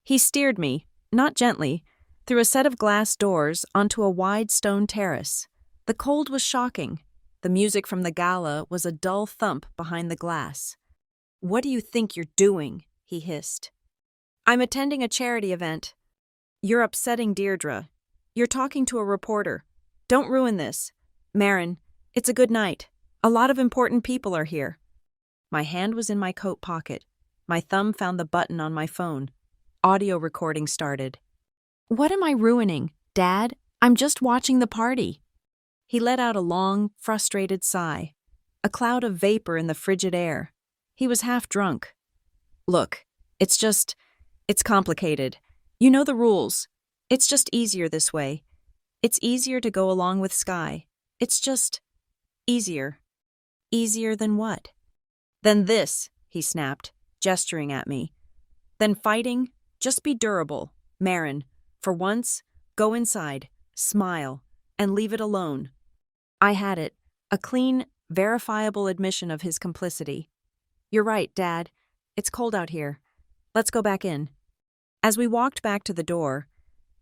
He steered me, not gently, through a set of glass doors onto a wide stone terrace. The cold was shocking. The music from the gala was a dull thump behind the glass. "What do you think you're doing?" he hissed. "I'm attending a charity event." "You're upsetting Deirdre. You're talking to a reporter. Don't ruin this. Marin, it's a good night. A lot of important people are here." My hand was in my coat pocket. My thumb found the button on my phone. Audio recording started. "What am I ruining, Dad? I'm just watching the party." He let out a long, frustrated sigh. A cloud of vapor in the frigid air. He was half drunk. "Look, it's complicated. You know the rules. It's just easier this way. It's easier to go along with Sky. It's just easier." "Easier than what?" "Than this," he snapped, gesturing at me. "Then fighting, just be durable. Marin, for once, go inside, smile, and leave it alone." I had it, a clean, verifiable admission of his complicity. "You're right, Dad. It's cold out here. Let's go back in." As we walked back to the door,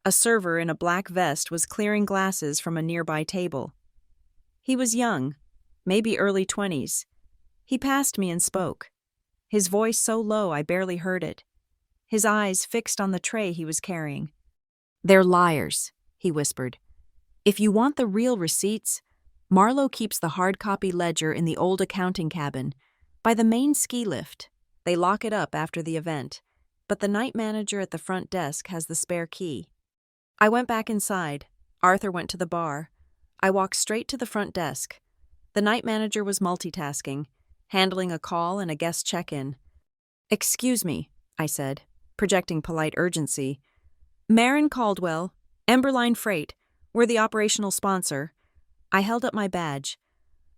a server in a black vest was clearing glasses from a nearby table. He was young, maybe early 20s. He passed me and spoke. His voice so low I barely heard it. His eyes fixed on the tray he was carrying. "They're liars," he whispered. "If you want the real receipts, Marlowe keeps the hard copy ledger in the old accounting cabin, by the main ski lift. They lock it up after the event, but the night manager at the front desk has the spare key." I went back inside. Arthur went to the bar. I walked straight to the front desk. The night manager was multitasking, handling a call and a guest check-in. "Excuse me," I said, projecting polite urgency. "Marin Caldwell, Emberline Freight, we're the operational sponsor." I held up my badge.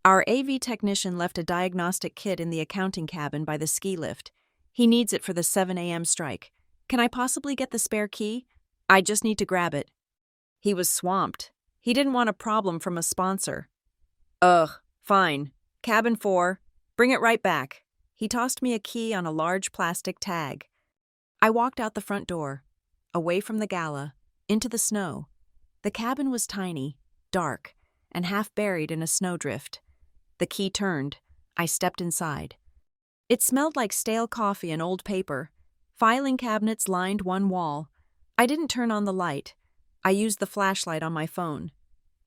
"Our AV technician left a diagnostic kit in the accounting cabin by the ski lift. He needs it for the 7 a.m. strike. Can I possibly get the spare key? I just need to grab it." He was swamped. He didn't want a problem from a sponsor. "Ugh, fine. Cabin 4. Bring it right back." He tossed me a key on a large plastic tag. I walked out the front door, away from the gala, into the snow. The cabin was tiny, dark, and half buried in a snowdrift. The key turned. I stepped inside. It smelled like stale coffee and old paper. Filing cabinets lined one wall. I didn't turn on the light. I used the flashlight on my phone.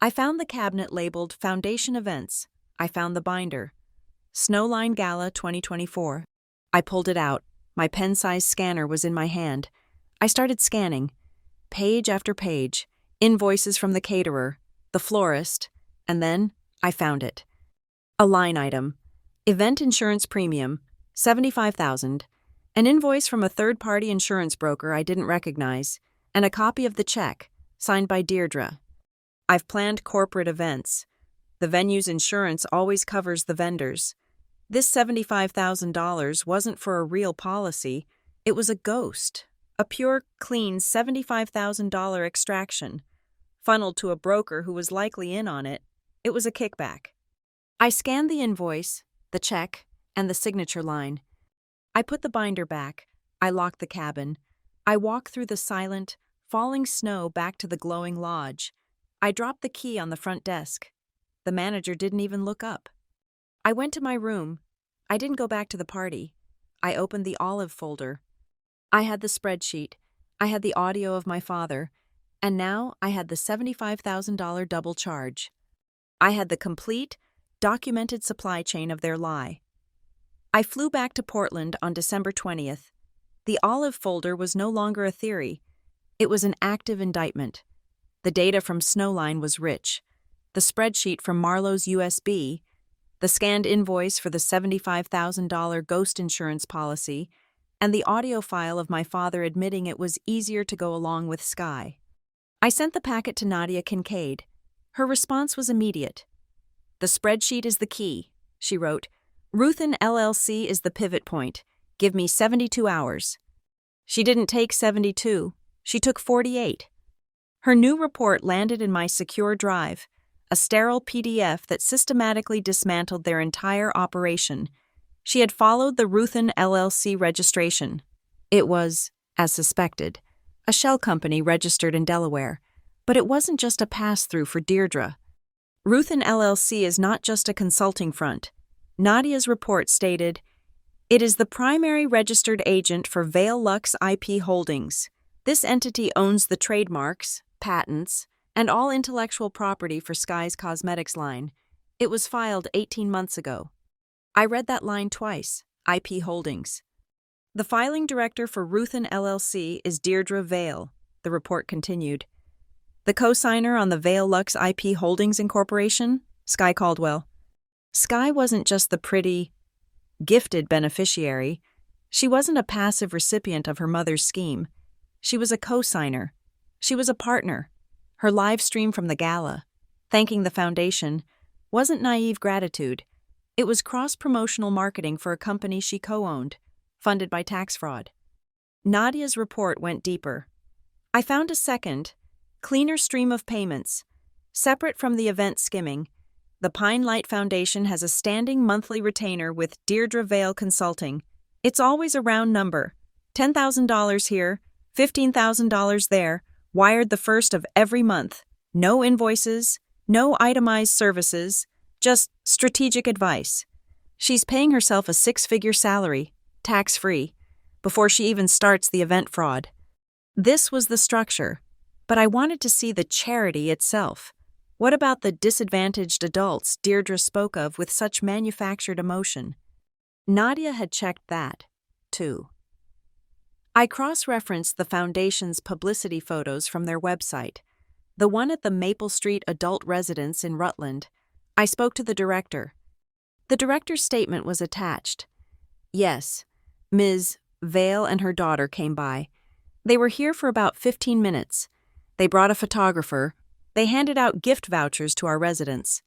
I found the cabinet labeled Foundation Events. I found the binder. Snowline Gala 2024. I pulled it out. My pen-sized scanner was in my hand. I started scanning. Page after page. Invoices from the caterer, the florist, and then I found it. A line item. Event insurance premium, $75,000. An invoice from a third-party insurance broker I didn't recognize, and a copy of the check, signed by Deirdre. "I've planned corporate events. The venue's insurance always covers the vendors. This $75,000 wasn't for a real policy. It was a ghost. A pure, clean $75,000 extraction. Funneled to a broker who was likely in on it. It was a kickback." I scanned the invoice, the check, and the signature line. I put the binder back. I locked the cabin. I walked through the silent, falling snow back to the glowing lodge. I dropped the key on the front desk. The manager didn't even look up. I went to my room. I didn't go back to the party. I opened the olive folder. I had the spreadsheet. I had the audio of my father. And now I had the $75,000 double charge. I had the complete, documented supply chain of their lie. I flew back to Portland on December 20th. The olive folder was no longer a theory. It was an active indictment. The data from Snowline was rich. The spreadsheet from Marlowe's USB, the scanned invoice for the $75,000 ghost insurance policy, and the audio file of my father admitting it was easier to go along with Sky. I sent the packet to Nadia Kincaid. Her response was immediate. "The spreadsheet is the key," she wrote. "Ruthin LLC is the pivot point. Give me 72 hours. She didn't take 72. She took 48. Her new report landed in my secure drive, a sterile PDF that systematically dismantled their entire operation. She had followed the Ruthin LLC registration. It was as suspected, a shell company registered in Delaware. But it wasn't just a pass-through for Deirdre. Ruthin LLC is not just a consulting front. Nadia's report stated, "It is the primary registered agent for Vale Lux IP Holdings. This entity owns the trademarks, patents, and all intellectual property for Sky's cosmetics line. It was filed 18 months ago." I read that line twice, IP Holdings. "The filing director for Ruthin LLC is Deirdre Vale," the report continued. "The co-signer on the Vale Lux IP Holdings Incorporation, Sky Caldwell." Sky wasn't just the pretty, gifted beneficiary. She wasn't a passive recipient of her mother's scheme. She was a co-signer. She was a partner. Her live stream from the gala, thanking the foundation, wasn't naive gratitude. It was cross-promotional marketing for a company she co-owned, funded by tax fraud. Nadia's report went deeper. I found a second, cleaner stream of payments. Separate from the event skimming, the Pine Light Foundation has a standing monthly retainer with Deirdre Vale Consulting. It's always a round number. $10,000 here, $15,000 there, wired the first of every month. No invoices, no itemized services, just strategic advice. She's paying herself a six-figure salary, tax-free, before she even starts the event fraud. This was the structure, but I wanted to see the charity itself. What about the disadvantaged adults Deirdre spoke of with such manufactured emotion? Nadia had checked that, too. I cross-referenced the foundation's publicity photos from their website, the one at the Maple Street adult residence in Rutland. I spoke to the director. The director's statement was attached. Yes, Ms. Vale and her daughter came by. They were here for about 15 minutes. They brought a photographer. They handed out gift vouchers to our residents.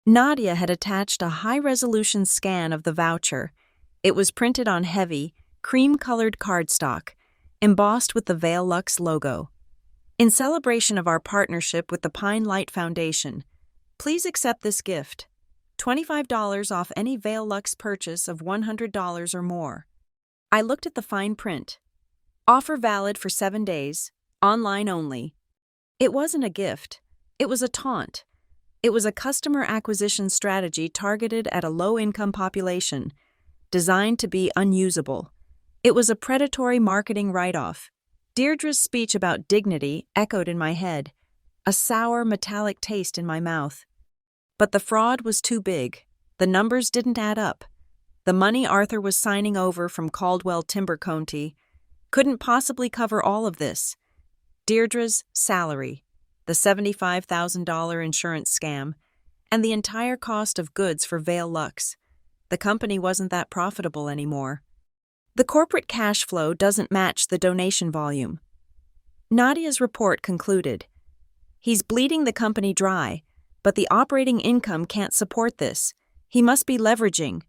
Nadia had attached a high-resolution scan of the voucher. It was printed on heavy, cream-colored cardstock, embossed with the Vale Lux logo. "In celebration of our partnership with the Pine Light Foundation, please accept this gift. $25 off any Vale Lux purchase of $100 or more." I looked at the fine print. Offer valid for 7 days, online only. It wasn't a gift. It was a taunt. It was a customer acquisition strategy targeted at a low-income population, designed to be unusable. It was a predatory marketing write-off. Deirdre's speech about dignity echoed in my head, a sour, metallic taste in my mouth. But the fraud was too big. The numbers didn't add up. The money Arthur was signing over from Caldwell Timber County couldn't possibly cover all of this. Deirdre's salary, the $75,000 insurance scam, and the entire cost of goods for Vale Lux. The company wasn't that profitable anymore. The corporate cash flow doesn't match the donation volume. Nadia's report concluded, "He's bleeding the company dry, but the operating income can't support this. He must be leveraging."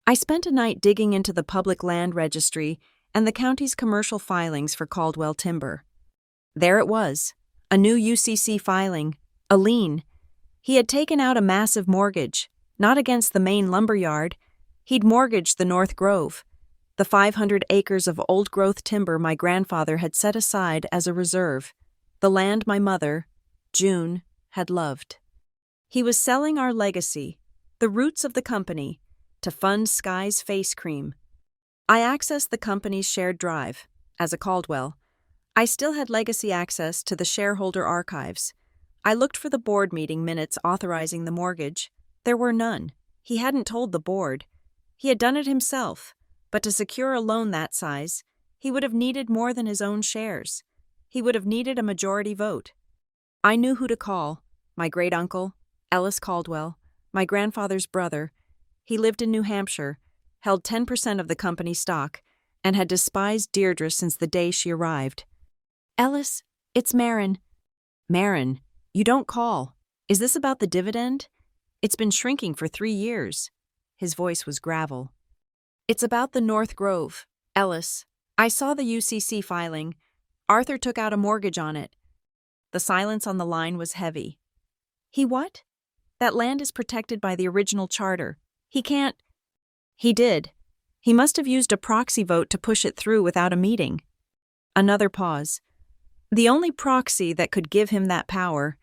I spent a night digging into the public land registry and the county's commercial filings for Caldwell Timber. There it was, a new UCC filing, a lien. He had taken out a massive mortgage, not against the main lumber yard. He'd mortgaged the North Grove, the 500 acres of old-growth timber my grandfather had set aside as a reserve, the land my mother, June, had loved. He was selling our legacy, the roots of the company, to fund Sky's face cream. I accessed the company's shared drive. As a Caldwell, I still had legacy access to the shareholder archives. I looked for the board meeting minutes authorizing the mortgage. There were none. He hadn't told the board. He had done it himself, but to secure a loan that size, he would have needed more than his own shares. He would have needed a majority vote. I knew who to call. My great-uncle, Ellis Caldwell, my grandfather's brother. He lived in New Hampshire, held 10% of the company stock, and had despised Deirdre since the day she arrived. "Ellis, it's Marin." "Marin, you don't call. Is this about the dividend? It's been shrinking for 3 years." His voice was gravel. "It's about the North Grove, Ellis. I saw the UCC filing. Arthur took out a mortgage on it." The silence on the line was heavy. "He what? That land is protected by the original charter. He can't—" "He did. He must have used a proxy vote to push it through without a meeting." Another pause. The only proxy that could give him that power.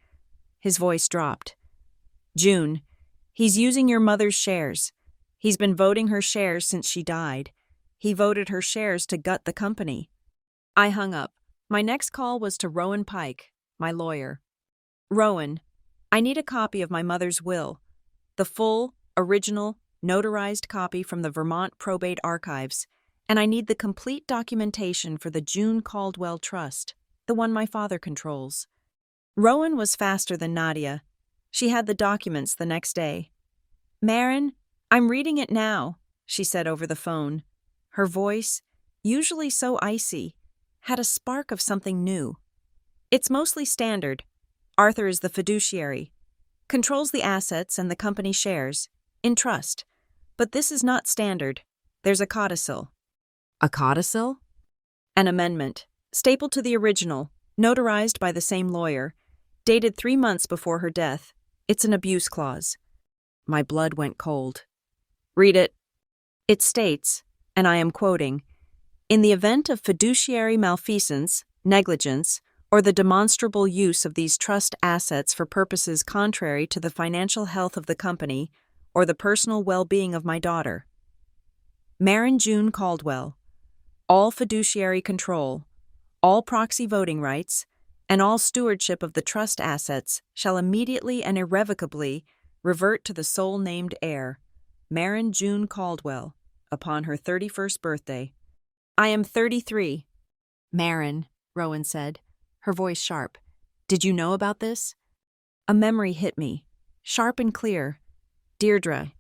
His voice dropped. June, he's using your mother's shares. He's been voting her shares since she died. He voted her shares to gut the company. I hung up. My next call was to Rowan Pike, my lawyer. Rowan, I need a copy of my mother's will. The full, original, notarized copy from the Vermont Probate Archives, and I need the complete documentation for the June Caldwell Trust, the one my father controls. Rowan was faster than Nadia. She had the documents the next day. Marin, I'm reading it now, she said over the phone. Her voice, usually so icy, had a spark of something new. It's mostly standard. Arthur is the fiduciary, controls the assets and the company shares, in trust. But this is not standard. There's a codicil. A codicil? An amendment, stapled to the original, notarized by the same lawyer, dated 3 months before her death. It's an abuse clause. My blood went cold. Read it. It states, and I am quoting, in the event of fiduciary malfeasance, negligence, or the demonstrable use of these trust assets for purposes contrary to the financial health of the company or the personal well-being of my daughter. Marin June Caldwell, all fiduciary control, all proxy voting rights, and all stewardship of the trust assets shall immediately and irrevocably revert to the sole named heir, Marin June Caldwell, upon her 31st birthday. I am 33. Marin, Rowan said, her voice sharp. Did you know about this? A memory hit me, sharp and clear. Deirdre,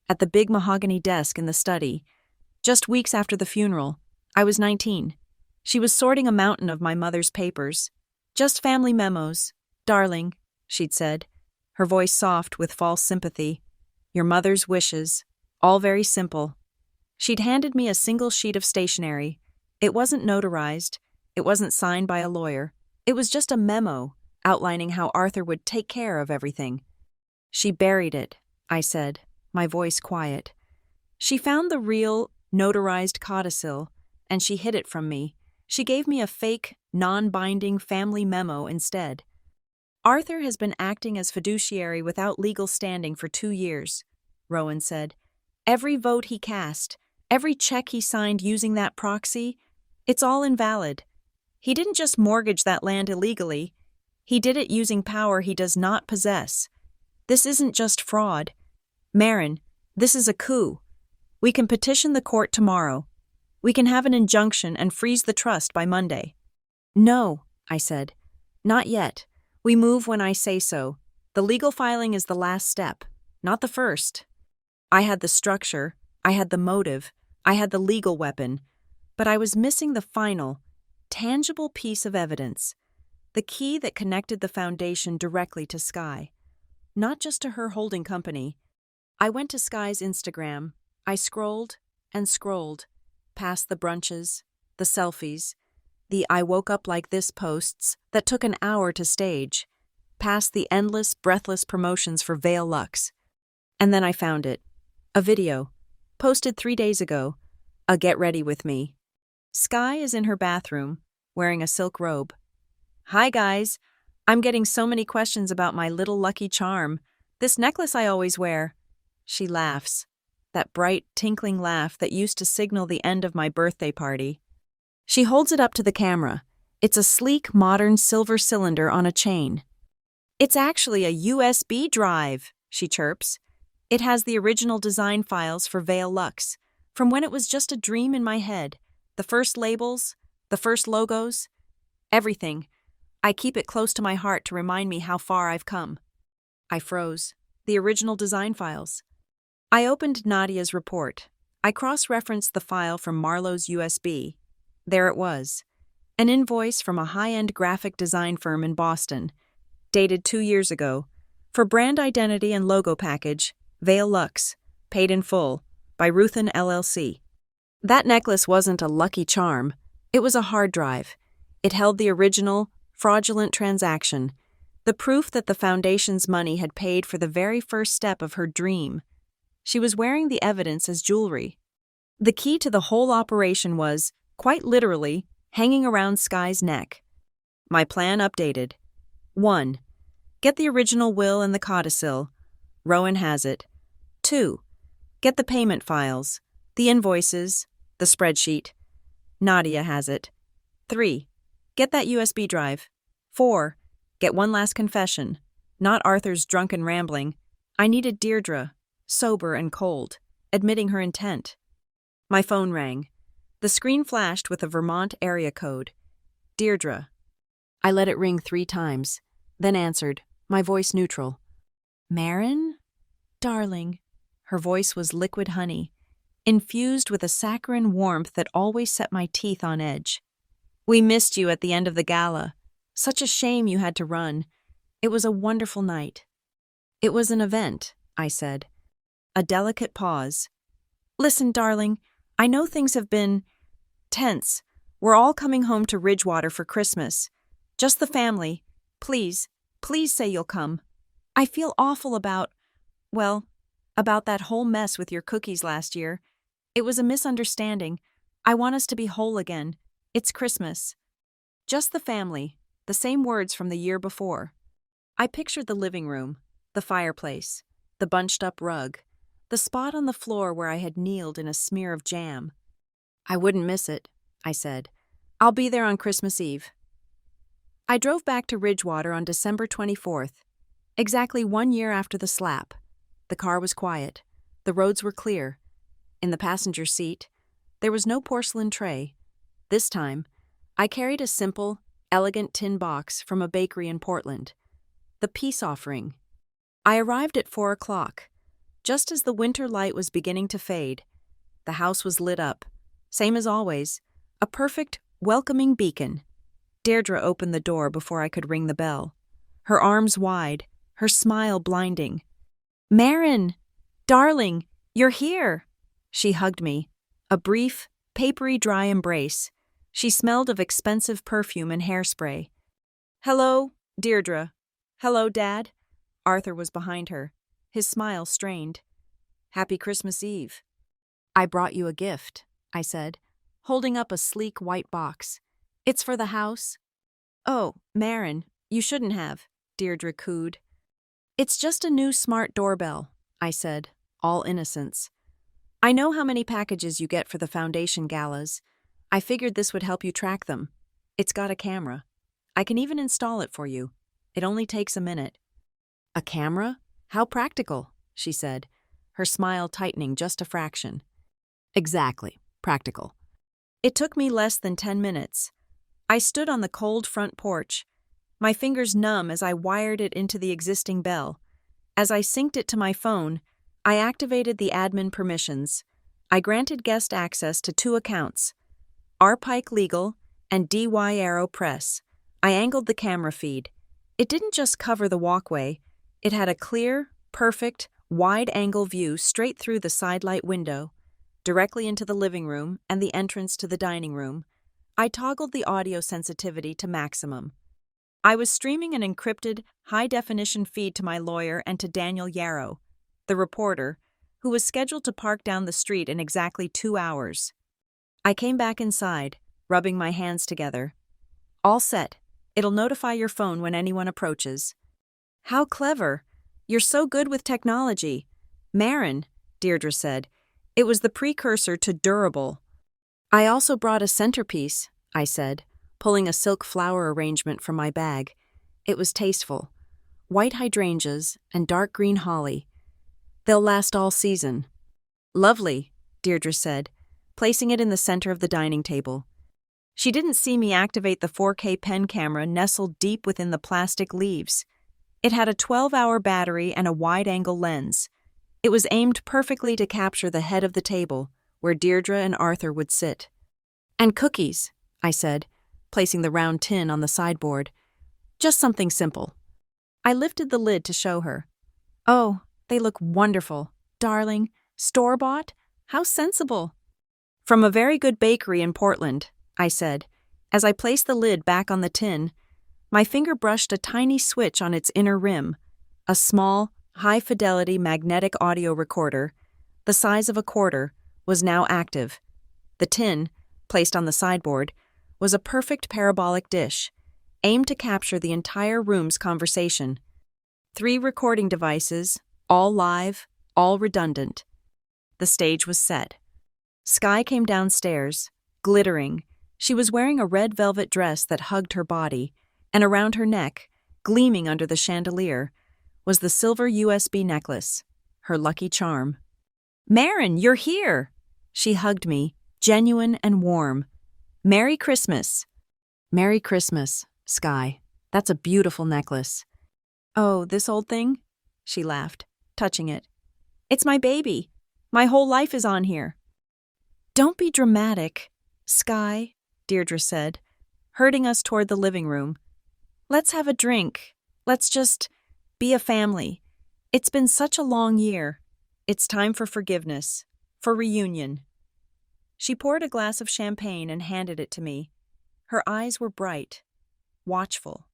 at the big mahogany desk in the study. Just weeks after the funeral, I was 19. She was sorting a mountain of my mother's papers. Just family memos. Darling, she'd said, her voice soft with false sympathy. Your mother's wishes, all very simple. She'd handed me a single sheet of stationery. It wasn't notarized. It wasn't signed by a lawyer. It was just a memo outlining how Arthur would take care of everything. She buried it, I said, my voice quiet. She found the real, notarized codicil, and she hid it from me. She gave me a fake, non-binding family memo instead. Arthur has been acting as fiduciary without legal standing for 2 years, Rowan said. Every vote he cast, every check he signed using that proxy, it's all invalid. He didn't just mortgage that land illegally. He did it using power he does not possess. This isn't just fraud. Marin, this is a coup. We can petition the court tomorrow. We can have an injunction and freeze the trust by Monday. No, I said. Not yet. We move when I say so. The legal filing is the last step, not the first. I had the structure, I had the motive, I had the legal weapon, but I was missing the final, tangible piece of evidence, the key that connected the foundation directly to Sky, not just to her holding company. I went to Sky's Instagram. I scrolled and scrolled, past the brunches, the selfies, the I woke up like this posts that took an hour to stage, past the endless, breathless promotions for Veil Lux. And then I found it. A video, posted 3 days ago, a get ready with me. Sky is in her bathroom, wearing a silk robe. Hi guys, I'm getting so many questions about my little lucky charm, this necklace I always wear. She laughs, that bright, tinkling laugh that used to signal the end of my birthday party. She holds it up to the camera. It's a sleek, modern silver cylinder on a chain. It's actually a USB drive, she chirps. It has the original design files for Veil Lux, from when it was just a dream in my head. The first labels, the first logos, everything. I keep it close to my heart to remind me how far I've come. I froze. The original design files. I opened Nadia's report. I cross-referenced the file from Marlowe's USB. There it was. An invoice from a high-end graphic design firm in Boston, dated 2 years ago, for brand identity and logo package, Veil Lux, paid in full, by Ruthin LLC. That necklace wasn't a lucky charm. It was a hard drive. It held the original, fraudulent transaction, the proof that the foundation's money had paid for the very first step of her dream. She was wearing the evidence as jewelry. The key to the whole operation was, quite literally, hanging around Sky's neck. My plan updated. 1. Get the original will and the codicil. Rowan has it. 2. Get the payment files, the invoices, the spreadsheet. Nadia has it. 3. Get that USB drive. 4. Get one last confession. Not Arthur's drunken rambling. I needed Deirdre, sober and cold, admitting her intent. My phone rang. The screen flashed with a Vermont area code. Deirdre. I let it ring 3 times, then answered, my voice neutral. Marin? Darling. Her voice was liquid honey, infused with a saccharine warmth that always set my teeth on edge. We missed you at the end of the gala. Such a shame you had to run. It was a wonderful night. It was an event, I said. A delicate pause. Listen, darling, I know things have been tense. We're all coming home to Ridgewater for Christmas. Just the family. Please say you'll come. I feel awful about that whole mess with your cookies last year. It was a misunderstanding. I want us to be whole again. It's Christmas. Just the family. The same words from the year before. I pictured the living room, the fireplace, the bunched-up rug, the spot on the floor where I had kneeled in a smear of jam. I wouldn't miss it, I said. I'll be there on Christmas Eve. I drove back to Ridgewater on December 24th, exactly 1 year after the slap. The car was quiet. The roads were clear. In the passenger seat, there was no porcelain tray. This time, I carried a simple, elegant tin box from a bakery in Portland. The peace offering. I arrived at 4 o'clock. Just as the winter light was beginning to fade, the house was lit up. Same as always, a perfect, welcoming beacon. Deirdre opened the door before I could ring the bell. Her arms wide, her smile blinding. Marin! Darling, you're here! She hugged me. A brief, papery dry embrace. She smelled of expensive perfume and hairspray. Hello, Deirdre. Hello, Dad. Arthur was behind her, his smile strained. Happy Christmas Eve. I brought you a gift, I said, holding up a sleek white box. It's for the house. Oh, Marin, you shouldn't have, Deirdre cooed. It's just a new smart doorbell, I said, all innocence. I know how many packages you get for the foundation galas. I figured this would help you track them. It's got a camera. I can even install it for you. It only takes a minute. A camera? How practical, she said, her smile tightening just a fraction. Exactly, practical. It took me less than 10 minutes. I stood on the cold front porch, my fingers numb as I wired it into the existing bell. As I synced it to my phone, I activated the admin permissions. I granted guest access to 2 accounts, R. Pike Legal and DY Arrow Press. I angled the camera feed. It didn't just cover the walkway. It had a clear, perfect, wide-angle view straight through the sidelight window, directly into the living room and the entrance to the dining room. I toggled the audio sensitivity to maximum. I was streaming an encrypted, high-definition feed to my lawyer and to Daniel Yarrow, the reporter, who was scheduled to park down the street in exactly 2 hours. I came back inside, rubbing my hands together. All set. It'll notify your phone when anyone approaches. How clever. You're so good with technology. Marin, Deirdre said. It was the precursor to durable. I also brought a centerpiece, I said, pulling a silk flower arrangement from my bag. It was tasteful. White hydrangeas and dark green holly. They'll last all season. Lovely, Deirdre said, placing it in the center of the dining table. She didn't see me activate the 4K pen camera nestled deep within the plastic leaves. It had a 12-hour battery and a wide-angle lens. It was aimed perfectly to capture the head of the table, where Deirdre and Arthur would sit. And cookies, I said, placing the round tin on the sideboard. Just something simple. I lifted the lid to show her. Oh, they look wonderful. Darling, store-bought? How sensible. From a very good bakery in Portland, I said. As I placed the lid back on the tin, my finger brushed a tiny switch on its inner rim, a small, high-fidelity magnetic audio recorder, the size of a quarter, was now active. The tin, placed on the sideboard, was a perfect parabolic dish, aimed to capture the entire room's conversation. 3 recording devices, all live, all redundant. The stage was set. Sky came downstairs, glittering. She was wearing a red velvet dress that hugged her body, and around her neck, gleaming under the chandelier, was the silver USB necklace, her lucky charm. "Marin, you're here!" She hugged me, genuine and warm. "Merry Christmas." "Merry Christmas, Sky. That's a beautiful necklace." "Oh, this old thing?" She laughed, touching it. "It's my baby. My whole life is on here." "Don't be dramatic, Sky," Deirdre said, herding us toward the living room. "Let's have a drink. Let's just be a family. It's been such a long year. It's time for forgiveness, for reunion." She poured a glass of champagne and handed it to me. Her eyes were bright, watchful.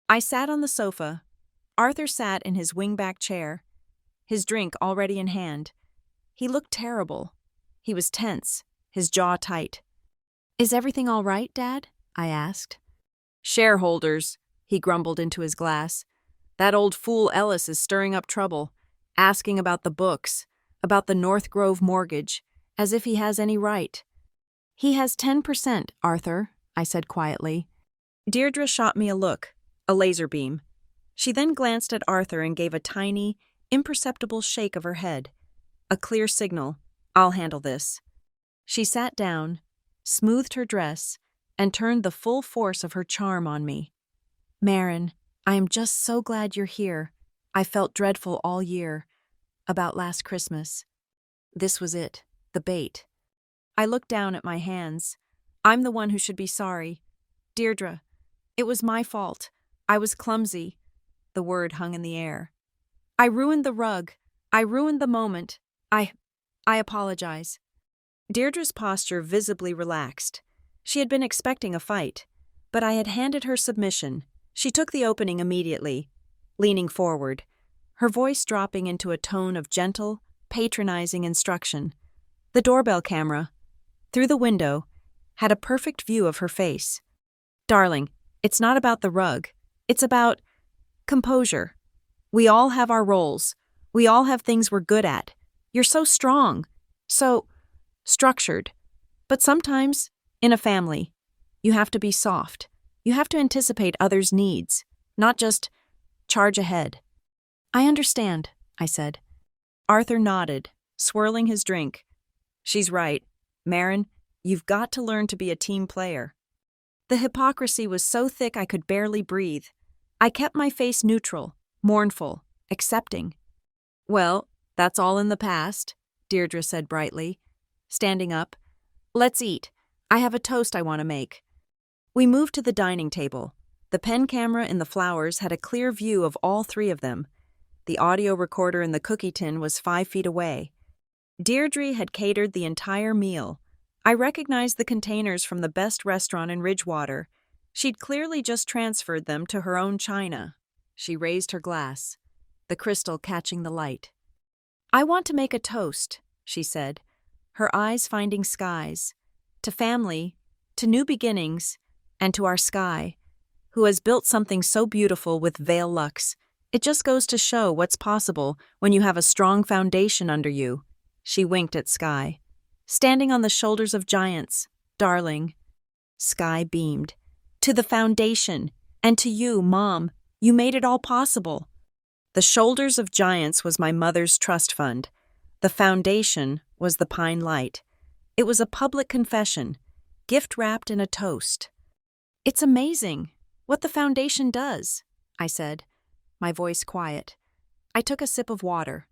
I sat on the sofa. Arthur sat in his wingback chair, his drink already in hand. He looked terrible. He was tense, his jaw tight. "Is everything all right, Dad?" I asked. "Shareholders," he grumbled into his glass. "That old fool Ellis is stirring up trouble, asking about the books, about the North Grove mortgage, as if he has any right." "He has 10%, Arthur," I said quietly. Deirdre shot me a look, a laser beam. She then glanced at Arthur and gave a tiny, imperceptible shake of her head. A clear signal, "I'll handle this." She sat down, smoothed her dress, and turned the full force of her charm on me. "Marin, I am just so glad you're here. I felt dreadful all year. About last Christmas." This was it, the bait. I looked down at my hands. I'm the one who should be sorry. "Deirdre, it was my fault. I was clumsy." The word hung in the air. "I ruined the rug. I ruined the moment. I apologize." Deirdre's posture visibly relaxed. She had been expecting a fight, but I had handed her submission. She took the opening immediately, leaning forward, her voice dropping into a tone of gentle, patronizing instruction. The doorbell camera, through the window, had a perfect view of her face. "Darling, it's not about the rug. It's about composure. We all have our roles. We all have things we're good at. You're so strong, so structured. But sometimes, in a family, you have to be soft. You have to anticipate others' needs, not just charge ahead." "I understand," I said. Arthur nodded, swirling his drink. "She's right. Marin, you've got to learn to be a team player." The hypocrisy was so thick I could barely breathe. I kept my face neutral, mournful, accepting. "Well, that's all in the past," Deirdre said brightly. Standing up, "Let's eat. I have a toast I want to make." We moved to the dining table. The pen camera in the flowers had a clear view of all 3 of them. The audio recorder in the cookie tin was 5 feet away. Deirdre had catered the entire meal. I recognized the containers from the best restaurant in Ridgewater. She'd clearly just transferred them to her own china. She raised her glass, the crystal catching the light. "I want to make a toast," she said, her eyes finding skies. "To family, to new beginnings, and to our Sky, who has built something so beautiful with Vale Lux. It just goes to show what's possible when you have a strong foundation under you." She winked at Sky. "Standing on the shoulders of giants, darling." Sky beamed. "To the foundation, and to you, Mom. You made it all possible." The shoulders of giants was my mother's trust fund. The foundation was the Pine Light. It was a public confession, gift wrapped in a toast. "It's amazing what the foundation does," I said, my voice quiet. I took a sip of water.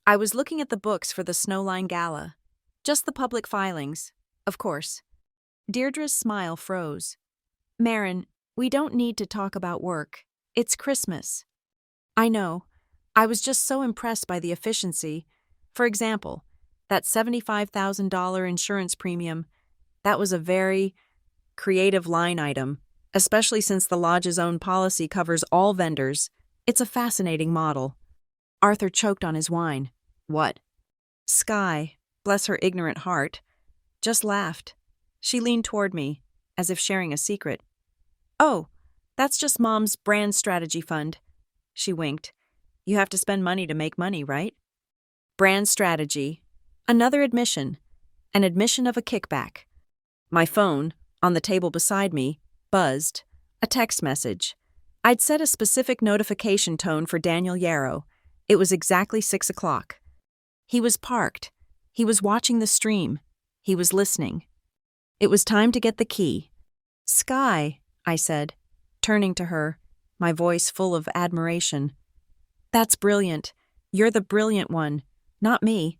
I was looking at the books for the Snowline Gala. Just the public filings, of course. Deirdre's smile froze. "Marin, we don't need to talk about work. It's Christmas." "I know. I was just so impressed by the efficiency. For example, that $75,000 insurance premium, that was a very creative line item, especially since the lodge's own policy covers all vendors. It's a fascinating model." Arthur choked on his wine. "What?" Sky, bless her ignorant heart, just laughed. She leaned toward me, as if sharing a secret. "Oh, that's just Mom's brand strategy fund." She winked. "You have to spend money to make money, right?" Brand strategy. Another admission. An admission of a kickback. My phone, on the table beside me, buzzed. A text message. I'd set a specific notification tone for Daniel Yarrow. It was exactly 6 o'clock. He was parked. He was watching the stream. He was listening. It was time to get the key. "Sky," I said, turning to her, my voice full of admiration. "That's brilliant. You're the brilliant one, not me.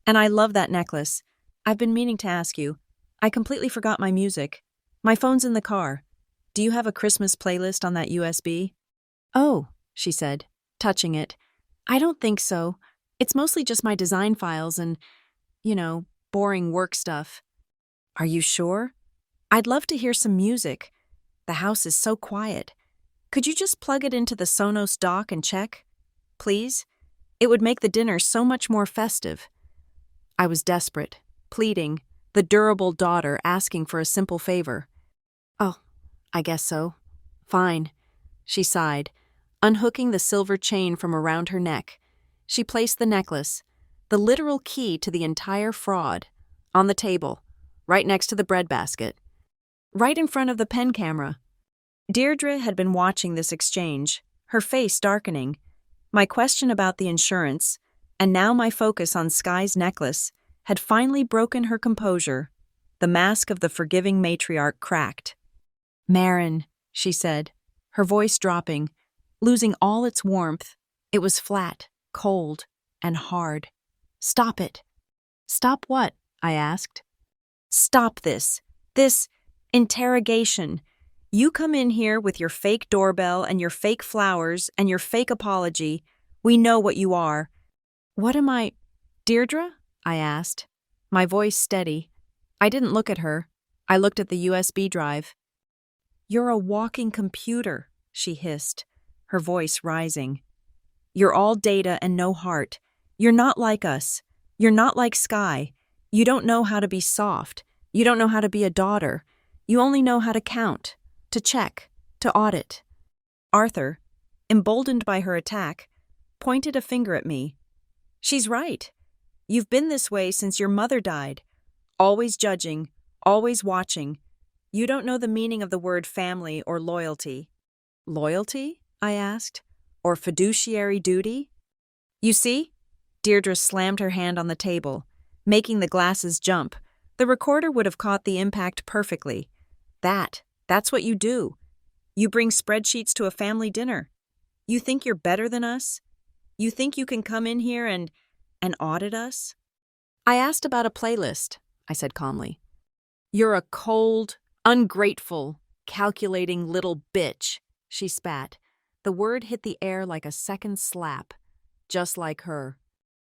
And I love that necklace. I've been meaning to ask you. I completely forgot my music. My phone's in the car. Do you have a Christmas playlist on that USB?" "Oh," she said, touching it. "I don't think so. It's mostly just my design files and, boring work stuff." "Are you sure? I'd love to hear some music. The house is so quiet. Could you just plug it into the Sonos dock and check? Please? It would make the dinner so much more festive." I was desperate, pleading, the durable daughter asking for a simple favor. "Oh, I guess so. Fine." She sighed, unhooking the silver chain from around her neck. She placed the necklace, the literal key to the entire fraud, on the table, right next to the breadbasket, right in front of the pen camera. Deirdre had been watching this exchange, her face darkening. My question about the insurance, and now my focus on Sky's necklace, had finally broken her composure. The mask of the forgiving matriarch cracked. "Marin," she said, her voice dropping, losing all its warmth. It was flat, cold, and hard. "Stop it." "Stop what?" I asked. "Stop this. This interrogation. You come in here with your fake doorbell and your fake flowers and your fake apology. We know what you are." "What am I, Deirdre?" I asked, my voice steady. I didn't look at her. I looked at the USB drive. "You're a walking computer," she hissed, her voice rising. "You're all data and no heart. You're not like us. You're not like Sky. You don't know how to be soft. You don't know how to be a daughter. You only know how to count, to check, to audit." Arthur, emboldened by her attack, pointed a finger at me. "She's right. You've been this way since your mother died. Always judging, always watching. You don't know the meaning of the word family or loyalty." "Loyalty?" I asked. "Or fiduciary duty?" "You see?" Deirdre slammed her hand on the table, making the glasses jump. The recorder would have caught the impact perfectly. That's what you do. You bring spreadsheets to a family dinner. You think you're better than us? You think you can come in here and audit us?" "I asked about a playlist," I said calmly. "You're a cold, ungrateful, calculating little bitch," she spat. The word hit the air like a second slap. Just like her.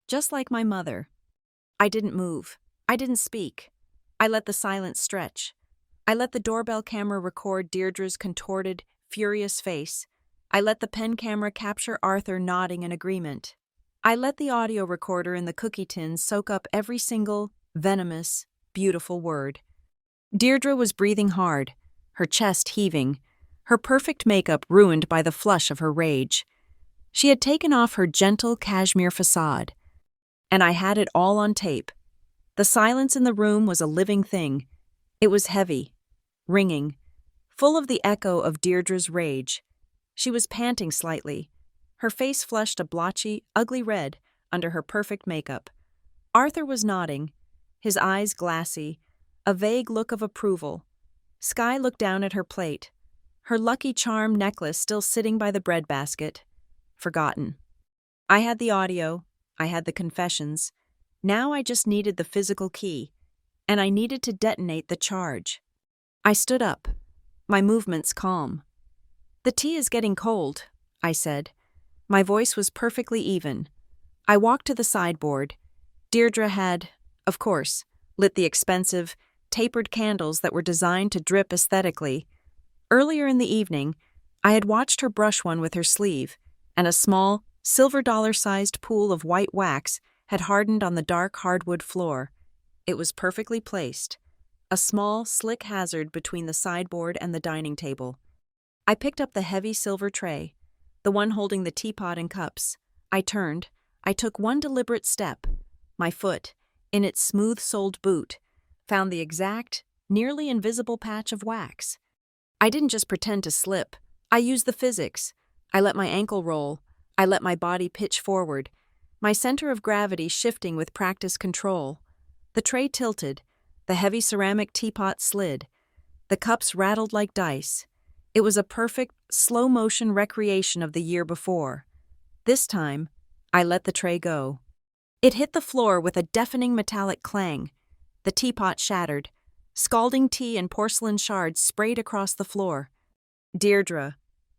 Just like my mother. I didn't move. I didn't speak. I let the silence stretch. I let the doorbell camera record Deirdre's contorted, furious face. I let the pen camera capture Arthur nodding in agreement. I let the audio recorder in the cookie tin soak up every single, venomous, beautiful word. Deirdre was breathing hard, her chest heaving, her perfect makeup ruined by the flush of her rage. She had taken off her gentle cashmere facade. And I had it all on tape. The silence in the room was a living thing. It was heavy, ringing, full of the echo of Deirdre's rage. She was panting slightly. Her face flushed a blotchy, ugly red under her perfect makeup. Arthur was nodding, his eyes glassy, a vague look of approval. Sky looked down at her plate, her Lucky Charm necklace still sitting by the breadbasket. Forgotten. I had the audio, I had the confessions. Now I just needed the physical key, and I needed to detonate the charge. I stood up, my movements calm. "The tea is getting cold," I said. My voice was perfectly even. I walked to the sideboard. Deirdre had, of course, lit the expensive, tapered candles that were designed to drip aesthetically. Earlier in the evening, I had watched her brush one with her sleeve, and a small, silver dollar-sized pool of white wax had hardened on the dark hardwood floor. It was perfectly placed. a small, slick hazard between the sideboard and the dining table. I picked up the heavy silver tray, the one holding the teapot and cups. I turned. I took one deliberate step. My foot, in its smooth-soled boot, found the exact, nearly invisible patch of wax. I didn't just pretend to slip. I used the physics. I let my ankle roll. I let my body pitch forward, my center of gravity shifting with practiced control. The tray tilted. The heavy ceramic teapot slid. The cups rattled like dice. It was a perfect, slow-motion recreation of the year before. This time, I let the tray go. It hit the floor with a deafening metallic clang. The teapot shattered. Scalding tea and porcelain shards sprayed across the floor. Deirdre,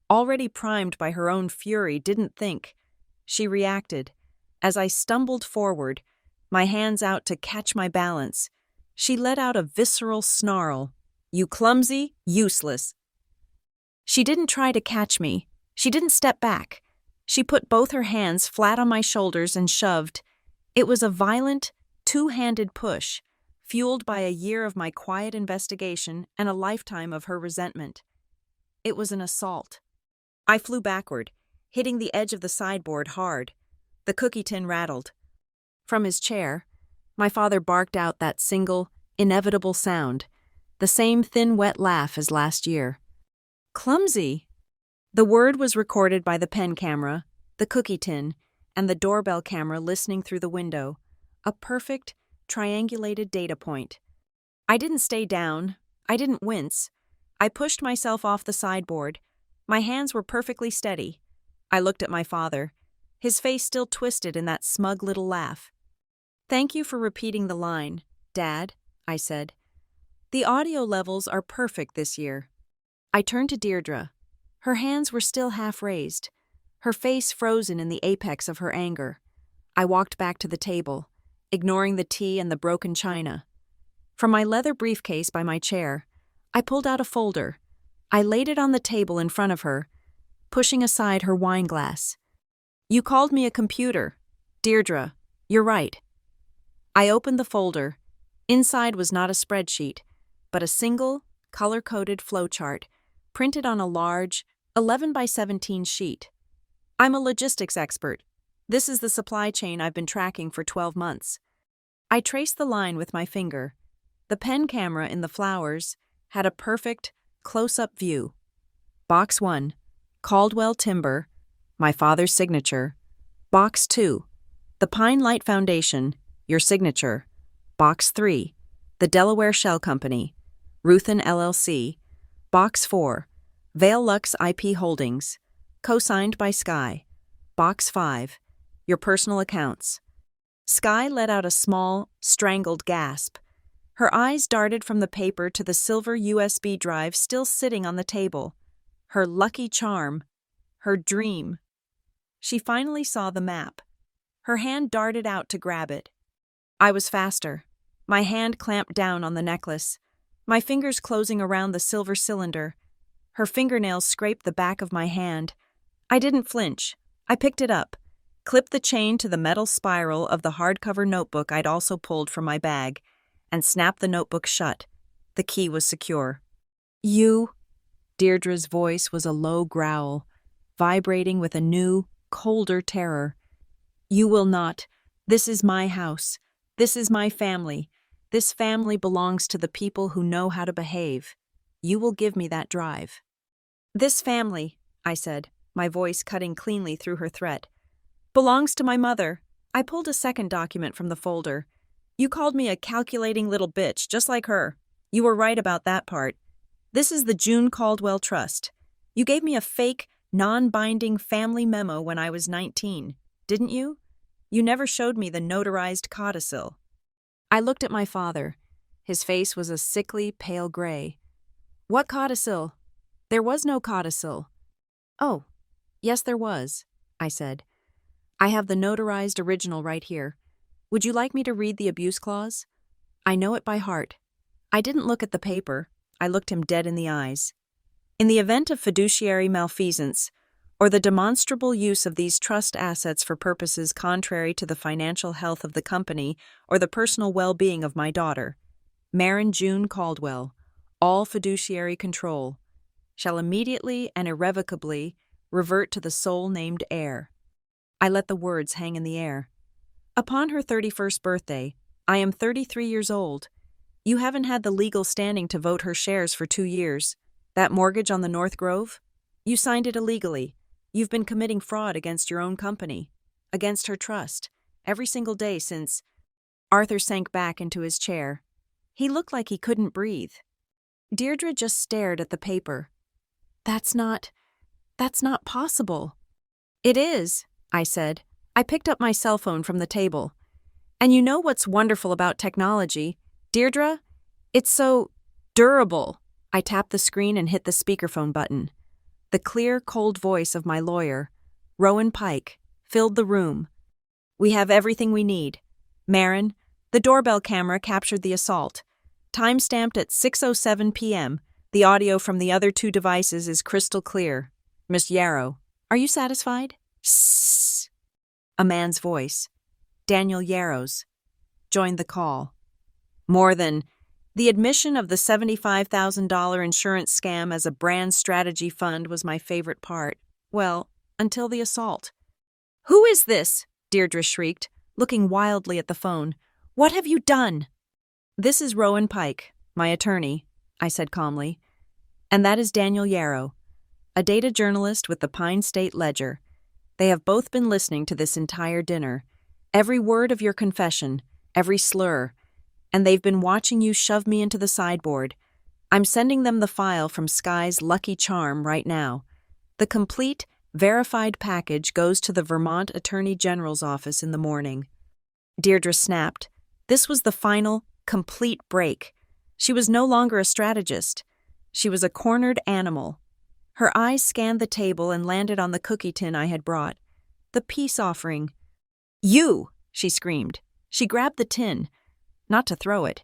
already primed by her own fury, didn't think. She reacted. As I stumbled forward, my hands out to catch my balance, she let out a visceral snarl. "You clumsy, useless." She didn't try to catch me. She didn't step back. She put both her hands flat on my shoulders and shoved. It was a violent, two-handed push, fueled by a year of my quiet investigation and a lifetime of her resentment. It was an assault. I flew backward, hitting the edge of the sideboard hard. The cookie tin rattled. From his chair, my father barked out that single, inevitable sound, the same thin, wet laugh as last year. "Clumsy." The word was recorded by the pen camera, the cookie tin, and the doorbell camera listening through the window, a perfect, triangulated data point. I didn't stay down. I didn't wince. I pushed myself off the sideboard. My hands were perfectly steady. I looked at my father, his face still twisted in that smug little laugh. "Thank you for repeating the line, Dad," I said. "The audio levels are perfect this year." I turned to Deirdre. Her hands were still half raised, her face frozen in the apex of her anger. I walked back to the table, ignoring the tea and the broken china. From my leather briefcase by my chair, I pulled out a folder. I laid it on the table in front of her, pushing aside her wine glass. "You called me a computer. Deirdre, you're right." I opened the folder. Inside was not a spreadsheet, but a single, color-coded flowchart, printed on a large, 11 by 17 sheet. "I'm a logistics expert. This is the supply chain I've been tracking for 12 months. I traced the line with my finger. The pen camera in the flowers had a perfect, close-up view. Box 1, Caldwell Timber, my father's signature. Box 2, the Pine Light Foundation, your signature. Box 3, the Delaware Shell Company, Ruthin LLC. Box 4, Vale Lux IP Holdings, co-signed by Sky. Box 5, your personal accounts." Sky let out a small, strangled gasp. Her eyes darted from the paper to the silver USB drive still sitting on the table. Her lucky charm. Her dream. She finally saw the map. Her hand darted out to grab it. I was faster. My hand clamped down on the necklace, my fingers closing around the silver cylinder. Her fingernails scraped the back of my hand. I didn't flinch. I picked it up, clipped the chain to the metal spiral of the hardcover notebook I'd also pulled from my bag, and snapped the notebook shut. The key was secure. "You..." Deirdre's voice was a low growl, vibrating with a new, colder terror. "You will not. This is my house. This is my family. This family belongs to the people who know how to behave. You will give me that drive." "This family," I said, my voice cutting cleanly through her threat, "belongs to my mother." I pulled a second document from the folder. "You called me a calculating little bitch, just like her. You were right about that part. This is the June Caldwell Trust. You gave me a fake, non-binding family memo when I was 19, didn't you? You never showed me the notarized codicil." I looked at my father. His face was a sickly, pale gray. "What codicil?" "There was no codicil." "Oh, yes there was," I said. "I have the notarized original right here. Would you like me to read the abuse clause? I know it by heart." I didn't look at the paper. I looked him dead in the eyes. "In the event of fiduciary malfeasance, or the demonstrable use of these trust assets for purposes contrary to the financial health of the company or the personal well-being of my daughter, Marin June Caldwell, all fiduciary control, shall immediately and irrevocably revert to the sole named heir. I let the words hang in the air. Upon her 31st birthday, I am 33 years old. You haven't had the legal standing to vote her shares for 2 years. That mortgage on the North Grove? You signed it illegally. You've been committing fraud against your own company, against her trust, every single day since. Arthur sank back into his chair. He looked like he couldn't breathe. Deirdre just stared at the paper. That's not possible. It is, I said. I picked up my cell phone from the table. And you know what's wonderful about technology, Deirdre? It's so durable. I tapped the screen and hit the speakerphone button. The clear, cold voice of my lawyer, Rowan Pike, filled the room. We have everything we need. Marin, the doorbell camera captured the assault. Time-stamped at 6:07 p.m., the audio from the other 2 devices is crystal clear. Miss Yarrow, are you satisfied? Sssss. A man's voice, Daniel Yarrow's, joined the call. More than the admission of the $75,000 insurance scam as a brand strategy fund was my favorite part. Well, until the assault. Who is this? Deirdre shrieked, looking wildly at the phone. What have you done? This is Rowan Pike, my attorney, I said calmly. And that is Daniel Yarrow, a data journalist with the Pine State Ledger. They have both been listening to this entire dinner, every word of your confession, every slur, and they've been watching you shove me into the sideboard. I'm sending them the file from Sky's Lucky Charm right now. The complete, verified package goes to the Vermont Attorney General's office in the morning. Deirdre snapped. This was the final, complete break. She was no longer a strategist. She was a cornered animal. Her eyes scanned the table and landed on the cookie tin I had brought. The peace offering. You! She screamed. She grabbed the tin, not to throw it,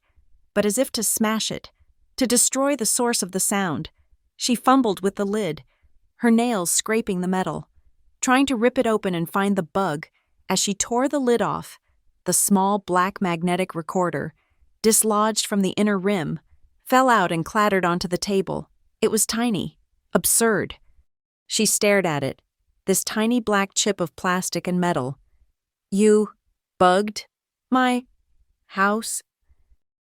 but as if to smash it, to destroy the source of the sound. She fumbled with the lid, her nails scraping the metal, trying to rip it open and find the bug. As she tore the lid off, the small black magnetic recorder, dislodged from the inner rim, fell out and clattered onto the table. It was tiny, absurd. She stared at it, this tiny black chip of plastic and metal. You bugged my house?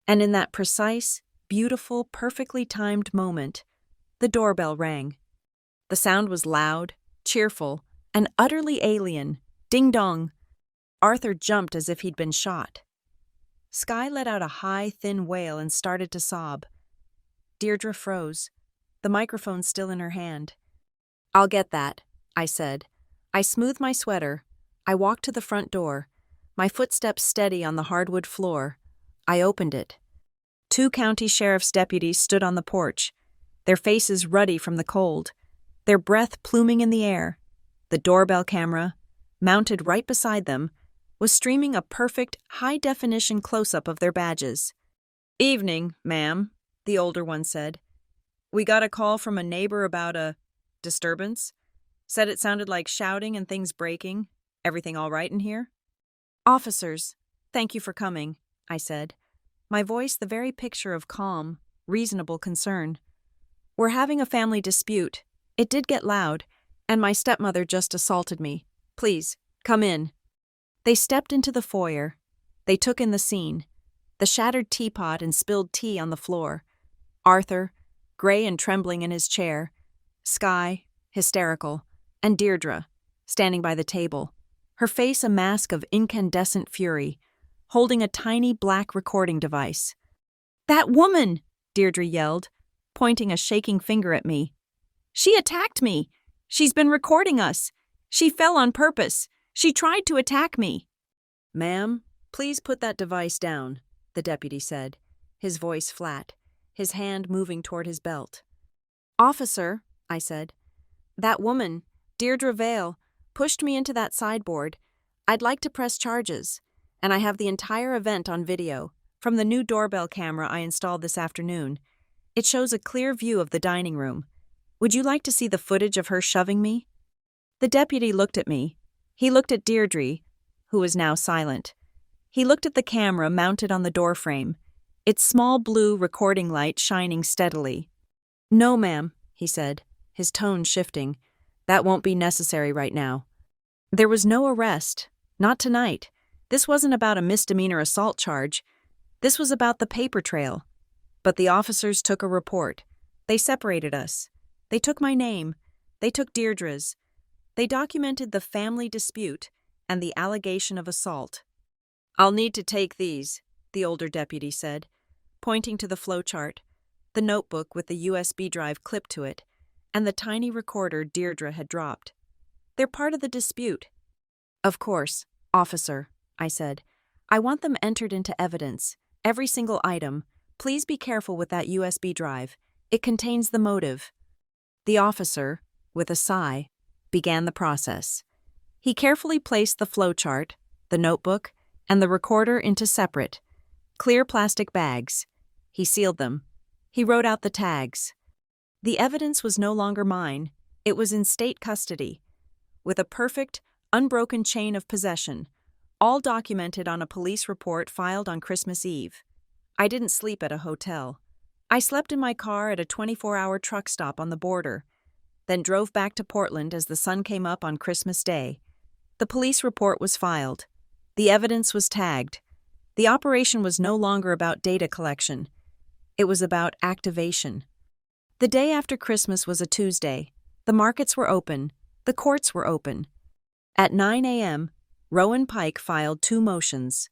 And in that precise, beautiful, perfectly timed moment, the doorbell rang. The sound was loud, cheerful, and utterly alien. Ding dong. Arthur jumped as if he'd been shot. Sky let out a high, thin wail and started to sob. Deirdre froze, the microphone still in her hand. I'll get that, I said. I smoothed my sweater. I walked to the front door, my footsteps steady on the hardwood floor. I opened it. 2 county sheriff's deputies stood on the porch, their faces ruddy from the cold, their breath pluming in the air. The doorbell camera, mounted right beside them, was streaming a perfect, high-definition close-up of their badges. Evening, ma'am, the older one said. We got a call from a neighbor about a disturbance. Said it sounded like shouting and things breaking. Everything all right in here? Officers, thank you for coming, I said, my voice the very picture of calm, reasonable concern. We're having a family dispute. It did get loud, and my stepmother just assaulted me. Please, come in. They stepped into the foyer. They took in the scene, the shattered teapot and spilled tea on the floor. Arthur, gray and trembling in his chair. Sky, hysterical. And Deirdre, standing by the table, her face a mask of incandescent fury, holding a tiny black recording device. That woman! Deirdre yelled, pointing a shaking finger at me. She attacked me! She's been recording us! She fell on purpose! She tried to attack me! Ma'am, please put that device down, the deputy said, his voice flat, his hand moving toward his belt. Officer, I said, that woman, Deirdre Vale, pushed me into that sideboard. I'd like to press charges, and I have the entire event on video, from the new doorbell camera I installed this afternoon. It shows a clear view of the dining room. Would you like to see the footage of her shoving me? The deputy looked at me. He looked at Deirdre, who was now silent. He looked at the camera mounted on the doorframe. its small blue recording light shining steadily. "No, ma'am," he said, his tone shifting. "That won't be necessary right now." There was no arrest. Not tonight. This wasn't about a misdemeanor assault charge. This was about the paper trail. But the officers took a report. They separated us. They took my name. They took Deirdre's. They documented the family dispute and the allegation of assault. "I'll need to take these," the older deputy said, pointing to the flowchart, the notebook with the USB drive clipped to it, and the tiny recorder Deirdre had dropped. "They're part of the dispute." "Of course, officer," I said. "I want them entered into evidence. Every single item. Please be careful with that USB drive. It contains the motive." The officer, with a sigh, began the process. He carefully placed the flowchart, the notebook, and the recorder into separate, clear plastic bags. He sealed them. He wrote out the tags. The evidence was no longer mine. It was in state custody, with a perfect, unbroken chain of possession, all documented on a police report filed on Christmas Eve. I didn't sleep at a hotel. I slept in my car at a 24-hour truck stop on the border, then drove back to Portland as the sun came up on Christmas Day. The police report was filed. The evidence was tagged. The operation was no longer about data collection. It was about activation. The day after Christmas was a Tuesday. The markets were open. The courts were open. At 9 a.m., Rowan Pike filed 2 motions.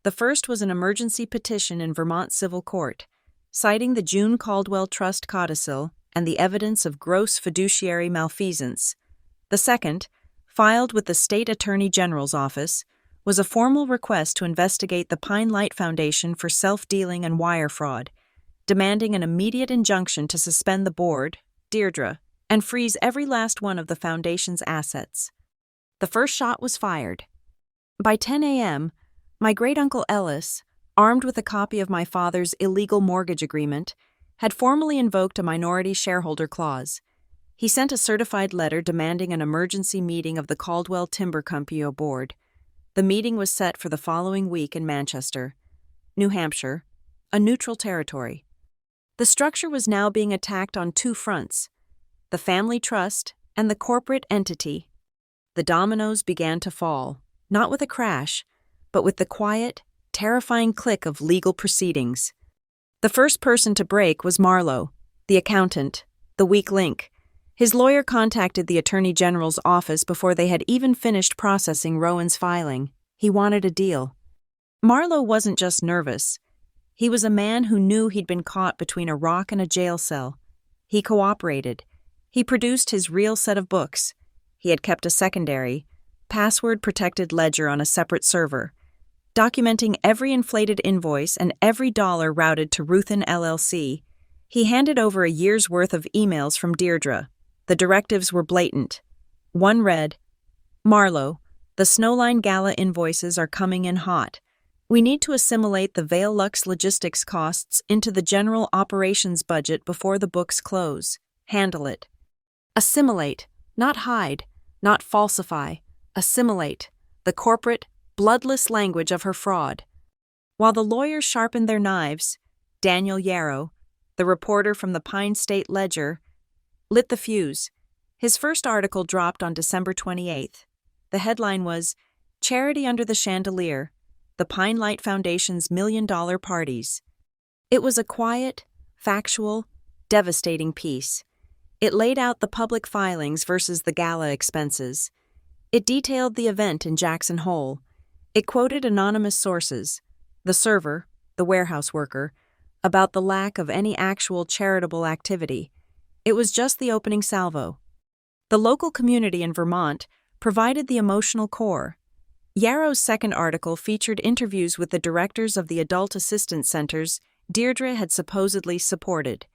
The first was an emergency petition in Vermont Civil Court, citing the June Caldwell Trust codicil and the evidence of gross fiduciary malfeasance. The second, filed with the State Attorney General's office, was a formal request to investigate the Pine Light Foundation for self-dealing and wire fraud, demanding an immediate injunction to suspend the board, Deirdre, and freeze every last one of the foundation's assets. The first shot was fired. By 10 a.m., my great-uncle Ellis, armed with a copy of my father's illegal mortgage agreement, had formally invoked a minority shareholder clause. He sent a certified letter demanding an emergency meeting of the Caldwell Timber Company board. The meeting was set for the following week in Manchester, New Hampshire, a neutral territory. The structure was now being attacked on 2 fronts: the family trust and the corporate entity. The dominoes began to fall, not with a crash, but with the quiet, terrifying click of legal proceedings. The first person to break was Marlowe, the accountant, the weak link. His lawyer contacted the Attorney General's office before they had even finished processing Rowan's filing. He wanted a deal. Marlowe wasn't just nervous. He was a man who knew he'd been caught between a rock and a jail cell. He cooperated. He produced his real set of books. He had kept a secondary, password-protected ledger on a separate server, documenting every inflated invoice and every dollar routed to Ruthin LLC. He handed over a year's worth of emails from Deirdre. The directives were blatant. One read, "Marlowe, the Snowline Gala invoices are coming in hot. We need to assimilate the Vail Lux logistics costs into the general operations budget before the books close. Handle it." Assimilate, not hide, not falsify. Assimilate, the corporate, bloodless language of her fraud. While the lawyers sharpened their knives, Daniel Yarrow, the reporter from the Pine State Ledger, lit the fuse. His first article dropped on December 28th. The headline was, "Charity Under the Chandelier, the Pine Light Foundation's $1 million parties." It was a quiet, factual, devastating piece. It laid out the public filings versus the gala expenses. It detailed the event in Jackson Hole. It quoted anonymous sources, the server, the warehouse worker, about the lack of any actual charitable activity. It was just the opening salvo. The local community in Vermont provided the emotional core. Yarrow's second article featured interviews with the directors of the adult assistance centers Deirdre had supposedly supported.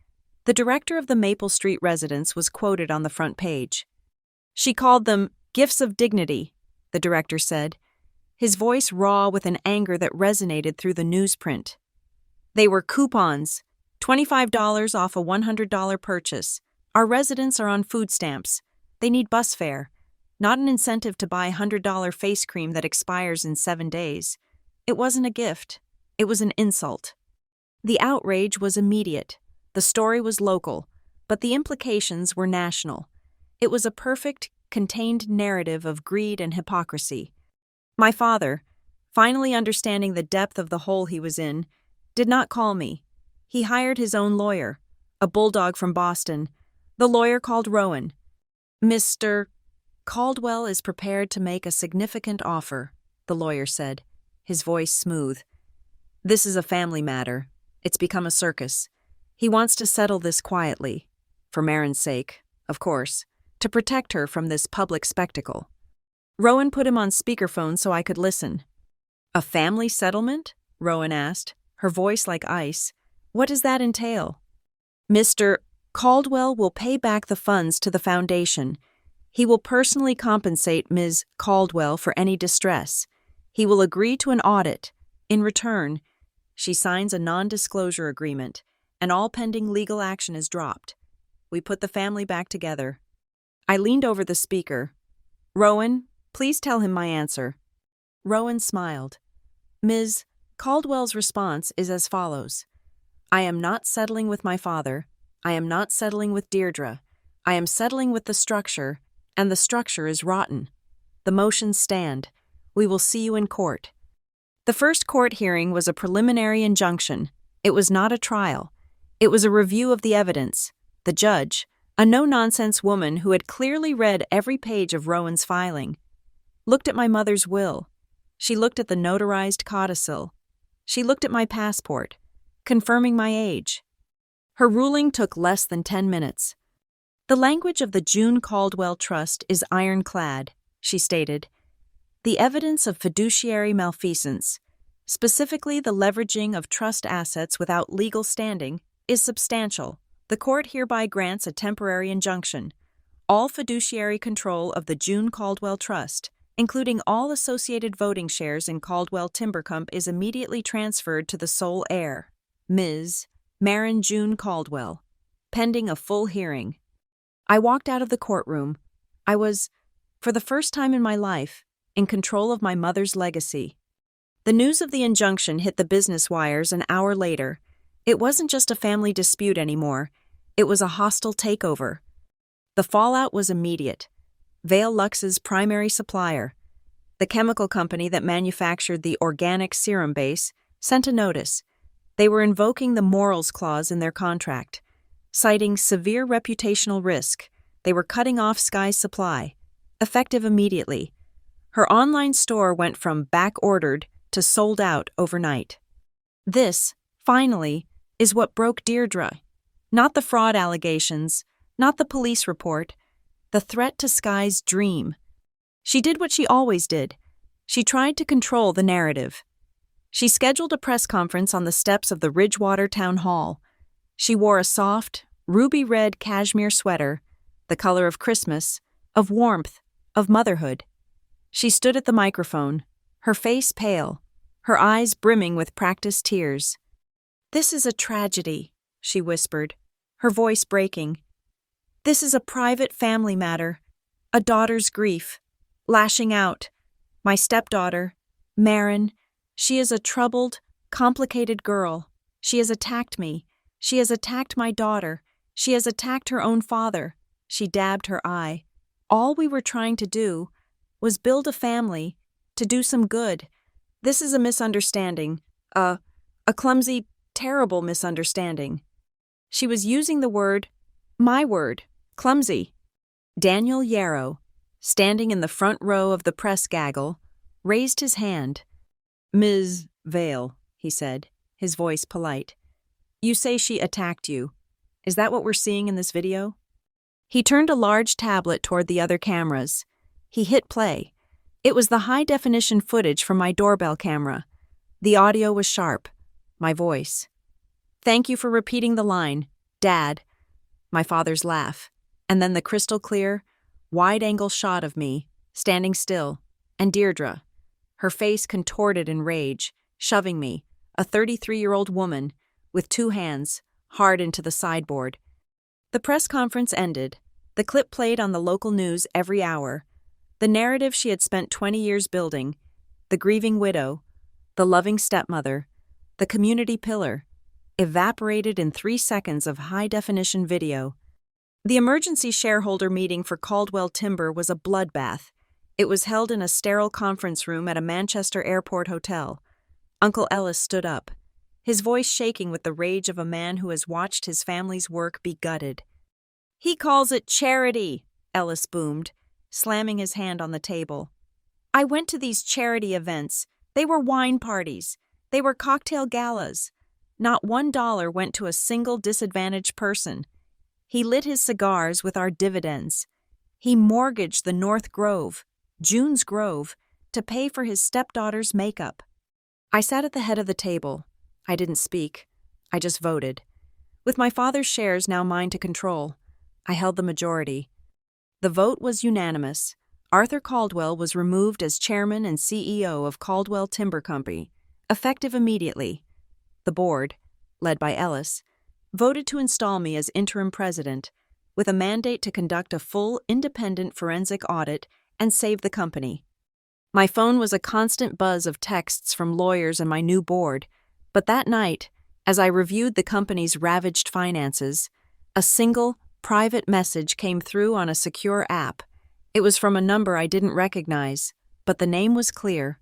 The director of the Maple Street residence was quoted on the front page. "She called them gifts of dignity," the director said, his voice raw with an anger that resonated through the newsprint. "They were coupons, $25 off a $100 purchase. Our residents are on food stamps. They need bus fare, not an incentive to buy $100 face cream that expires in 7 days. It wasn't a gift. It was an insult." The outrage was immediate. The story was local, but the implications were national. It was a perfect, contained narrative of greed and hypocrisy. My father, finally understanding the depth of the hole he was in, did not call me. He hired his own lawyer, a bulldog from Boston. The lawyer called Rowan. "Mr. Caldwell is prepared to make a significant offer," the lawyer said, his voice smooth. "This is a family matter. It's become a circus. He wants to settle this quietly, for Marin's sake, of course, to protect her from this public spectacle." Rowan put him on speakerphone so I could listen. "A family settlement?" Rowan asked, her voice like ice. "What does that entail?" "Mr. Caldwell will pay back the funds to the foundation. He will personally compensate Ms. Caldwell for any distress. He will agree to an audit. In return, she signs a non-disclosure agreement, and all pending legal action is dropped. We put the family back together." I leaned over the speaker. "Rowan, please tell him my answer." Rowan smiled. "Ms. Caldwell's response is as follows. I am not settling with my father. I am not settling with Deirdre. I am settling with the structure, and the structure is rotten. The motions stand. We will see you in court." The first court hearing was a preliminary injunction. It was not a trial. It was a review of the evidence. The judge, a no-nonsense woman who had clearly read every page of Rowan's filing, looked at my mother's will. She looked at the notarized codicil. She looked at my passport, confirming my age. Her ruling took less than 10 minutes. "The language of the June Caldwell Trust is ironclad," she stated. "The evidence of fiduciary malfeasance, specifically the leveraging of trust assets without legal standing, is substantial. The court hereby grants a temporary injunction. All fiduciary control of the June Caldwell Trust, including all associated voting shares in Caldwell Timber Comp, is immediately transferred to the sole heir, Ms. Marin June Caldwell, pending a full hearing." I walked out of the courtroom. I was, for the first time in my life, in control of my mother's legacy. The news of the injunction hit the business wires an hour later. It wasn't just a family dispute anymore. It was a hostile takeover. The fallout was immediate. Vale Lux's primary supplier, the chemical company that manufactured the organic serum base, sent a notice. They were invoking the morals clause in their contract. Citing severe reputational risk, they were cutting off Sky's supply, effective immediately. Her online store went from back-ordered to sold out overnight. This, finally, is what broke Deirdre. Not the fraud allegations, not the police report, the threat to Sky's dream. She did what she always did. She tried to control the narrative. She scheduled a press conference on the steps of the Ridgewater Town Hall. She wore a soft, ruby-red cashmere sweater, the color of Christmas, of warmth, of motherhood. She stood at the microphone, her face pale, her eyes brimming with practiced tears. "This is a tragedy," she whispered, her voice breaking. "This is a private family matter, a daughter's grief, lashing out. My stepdaughter, Marin, she is a troubled, complicated girl. She has attacked me. She has attacked my daughter. She has attacked her own father." She dabbed her eye. "All we were trying to do was build a family, to do some good. This is a misunderstanding, a clumsy, terrible misunderstanding." She was using the word, my word, clumsy. Daniel Yarrow, standing in the front row of the press gaggle, raised his hand. "Ms. Vale," he said, his voice polite. "You say she attacked you. Is that what we're seeing in this video?" He turned a large tablet toward the other cameras. He hit play. It was the high-definition footage from my doorbell camera. The audio was sharp. My voice. "Thank you for repeating the line, Dad." My father's laugh. And then the crystal-clear, wide-angle shot of me, standing still, and Deirdre, her face contorted in rage, shoving me, a 33-year-old woman, with two hands, hard into the sideboard. The press conference ended. The clip played on the local news every hour. The narrative she had spent 20 years building, the grieving widow, the loving stepmother, the community pillar. evaporated in 3 seconds of high-definition video. The emergency shareholder meeting for Caldwell Timber was a bloodbath. It was held in a sterile conference room at a Manchester airport hotel. Uncle Ellis stood up, his voice shaking with the rage of a man who has watched his family's work be gutted. "He calls it charity," Ellis boomed, slamming his hand on the table. "I went to these charity events. They were wine parties. They were cocktail galas. Not $1 went to a single disadvantaged person. He lit his cigars with our dividends. He mortgaged the North Grove, June's Grove, to pay for his stepdaughter's makeup." I sat at the head of the table. I didn't speak. I just voted. With my father's shares now mine to control, I held the majority. The vote was unanimous. Arthur Caldwell was removed as chairman and CEO of Caldwell Timber Company, effective immediately. The board, led by Ellis, voted to install me as interim president, with a mandate to conduct a full, independent forensic audit and save the company. My phone was a constant buzz of texts from lawyers and my new board, but that night, as I reviewed the company's ravaged finances, a single, private message came through on a secure app. It was from a number I didn't recognize, but the name was clear.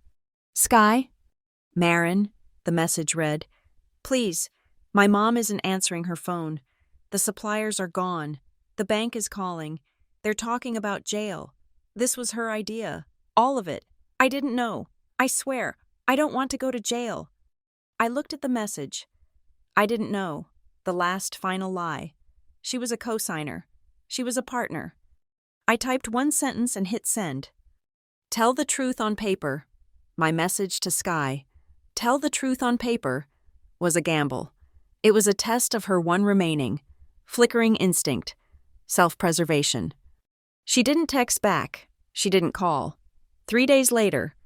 "Sky?" "Marin," the message read. "Please, my mom isn't answering her phone. The suppliers are gone. The bank is calling. They're talking about jail. This was her idea. All of it. I didn't know. I swear, I don't want to go to jail." I looked at the message. I didn't know. The last final lie. She was a co-signer. She was a partner. I typed one sentence and hit send. "Tell the truth on paper." My message to Sky, "Tell the truth on paper," was a gamble. It was a test of her one remaining, flickering instinct, self-preservation. She didn't text back. She didn't call. 3 days later,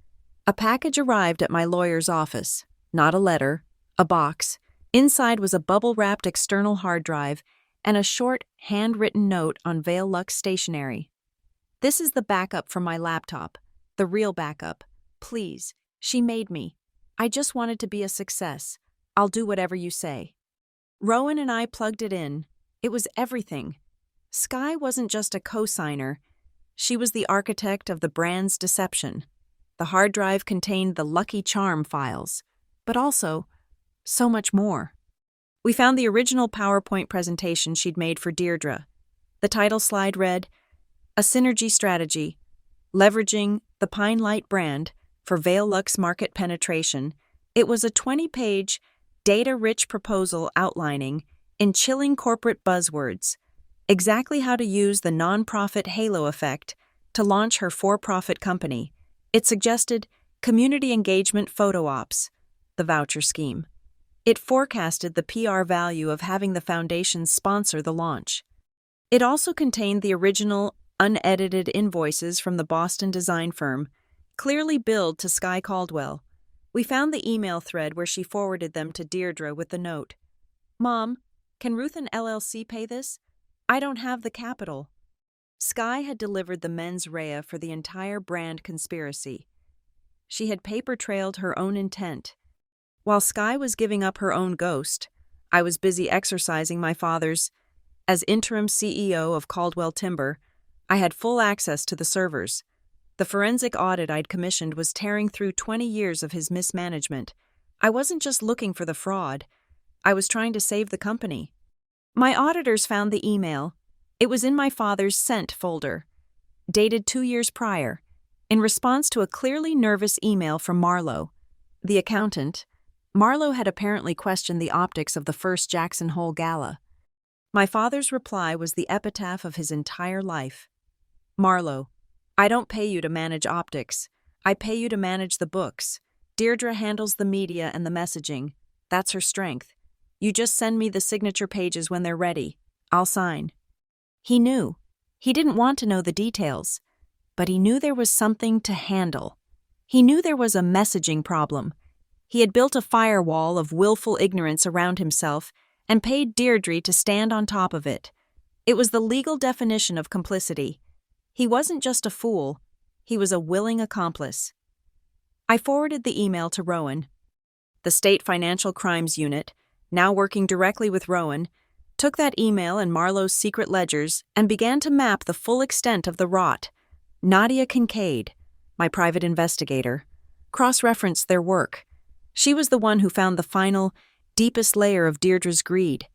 a package arrived at my lawyer's office. Not a letter, a box. Inside was a bubble-wrapped external hard drive and a short, handwritten note on Vale Lux stationery. "This is the backup from my laptop. The real backup. Please. She made me. I just wanted to be a success. I'll do whatever you say." Rowan and I plugged it in. It was everything. Sky wasn't just a co-signer. She was the architect of the brand's deception. The hard drive contained the Lucky Charm files, but also so much more. We found the original PowerPoint presentation she'd made for Deirdre. The title slide read, "A Synergy Strategy, Leveraging the Pine Light brand for Vale Lux Market Penetration." It was a 20-page, data-rich proposal outlining, in chilling corporate buzzwords, exactly how to use the nonprofit halo effect to launch her for-profit company. It suggested community engagement photo ops, the voucher scheme. It forecasted the PR value of having the foundation sponsor the launch. It also contained the original, unedited invoices from the Boston design firm, clearly billed to Sky Caldwell. We found the email thread where she forwarded them to Deirdre with the note, "Mom, can Ruth and LLC pay this? I don't have the capital." Sky had delivered the mens rea for the entire brand conspiracy. She had paper-trailed her own intent. While Sky was giving up her own ghost, I was busy exercising my father's. As interim CEO of Caldwell Timber, I had full access to the servers. The forensic audit I'd commissioned was tearing through 20 years of his mismanagement. I wasn't just looking for the fraud. I was trying to save the company. My auditors found the email. It was in my father's sent folder, dated 2 years prior, in response to a clearly nervous email from Marlowe, the accountant. Marlowe had apparently questioned the optics of the first Jackson Hole Gala. My father's reply was the epitaph of his entire life. "Marlowe, I don't pay you to manage optics. I pay you to manage the books. Deirdre handles the media and the messaging. That's her strength. You just send me the signature pages when they're ready. I'll sign." He knew. He didn't want to know the details, but he knew there was something to handle. He knew there was a messaging problem. He had built a firewall of willful ignorance around himself and paid Deirdre to stand on top of it. It was the legal definition of complicity. He wasn't just a fool, he was a willing accomplice. I forwarded the email to Rowan. The State Financial Crimes Unit, now working directly with Rowan, took that email and Marlowe's secret ledgers and began to map the full extent of the rot. Nadia Kincaid, my private investigator, cross-referenced their work. She was the one who found the final, deepest layer of Deirdre's greed.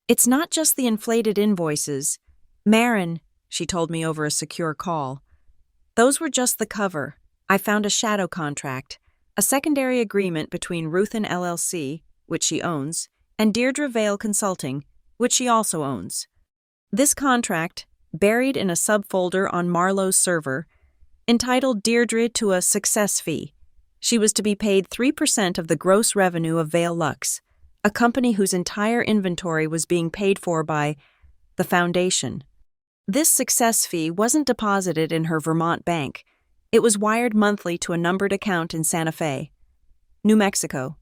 It's not just the inflated invoices. Marin, she told me over a secure call. Those were just the cover. I found a shadow contract, a secondary agreement between Ruthin LLC, which she owns, and Deirdre Vale Consulting, which she also owns. This contract, buried in a subfolder on Marlowe's server, entitled Deirdre to a success fee. She was to be paid 3% of the gross revenue of Vale Lux, a company whose entire inventory was being paid for by the Foundation. This success fee wasn't deposited in her Vermont bank. It was wired monthly to a numbered account in Santa Fe, New Mexico.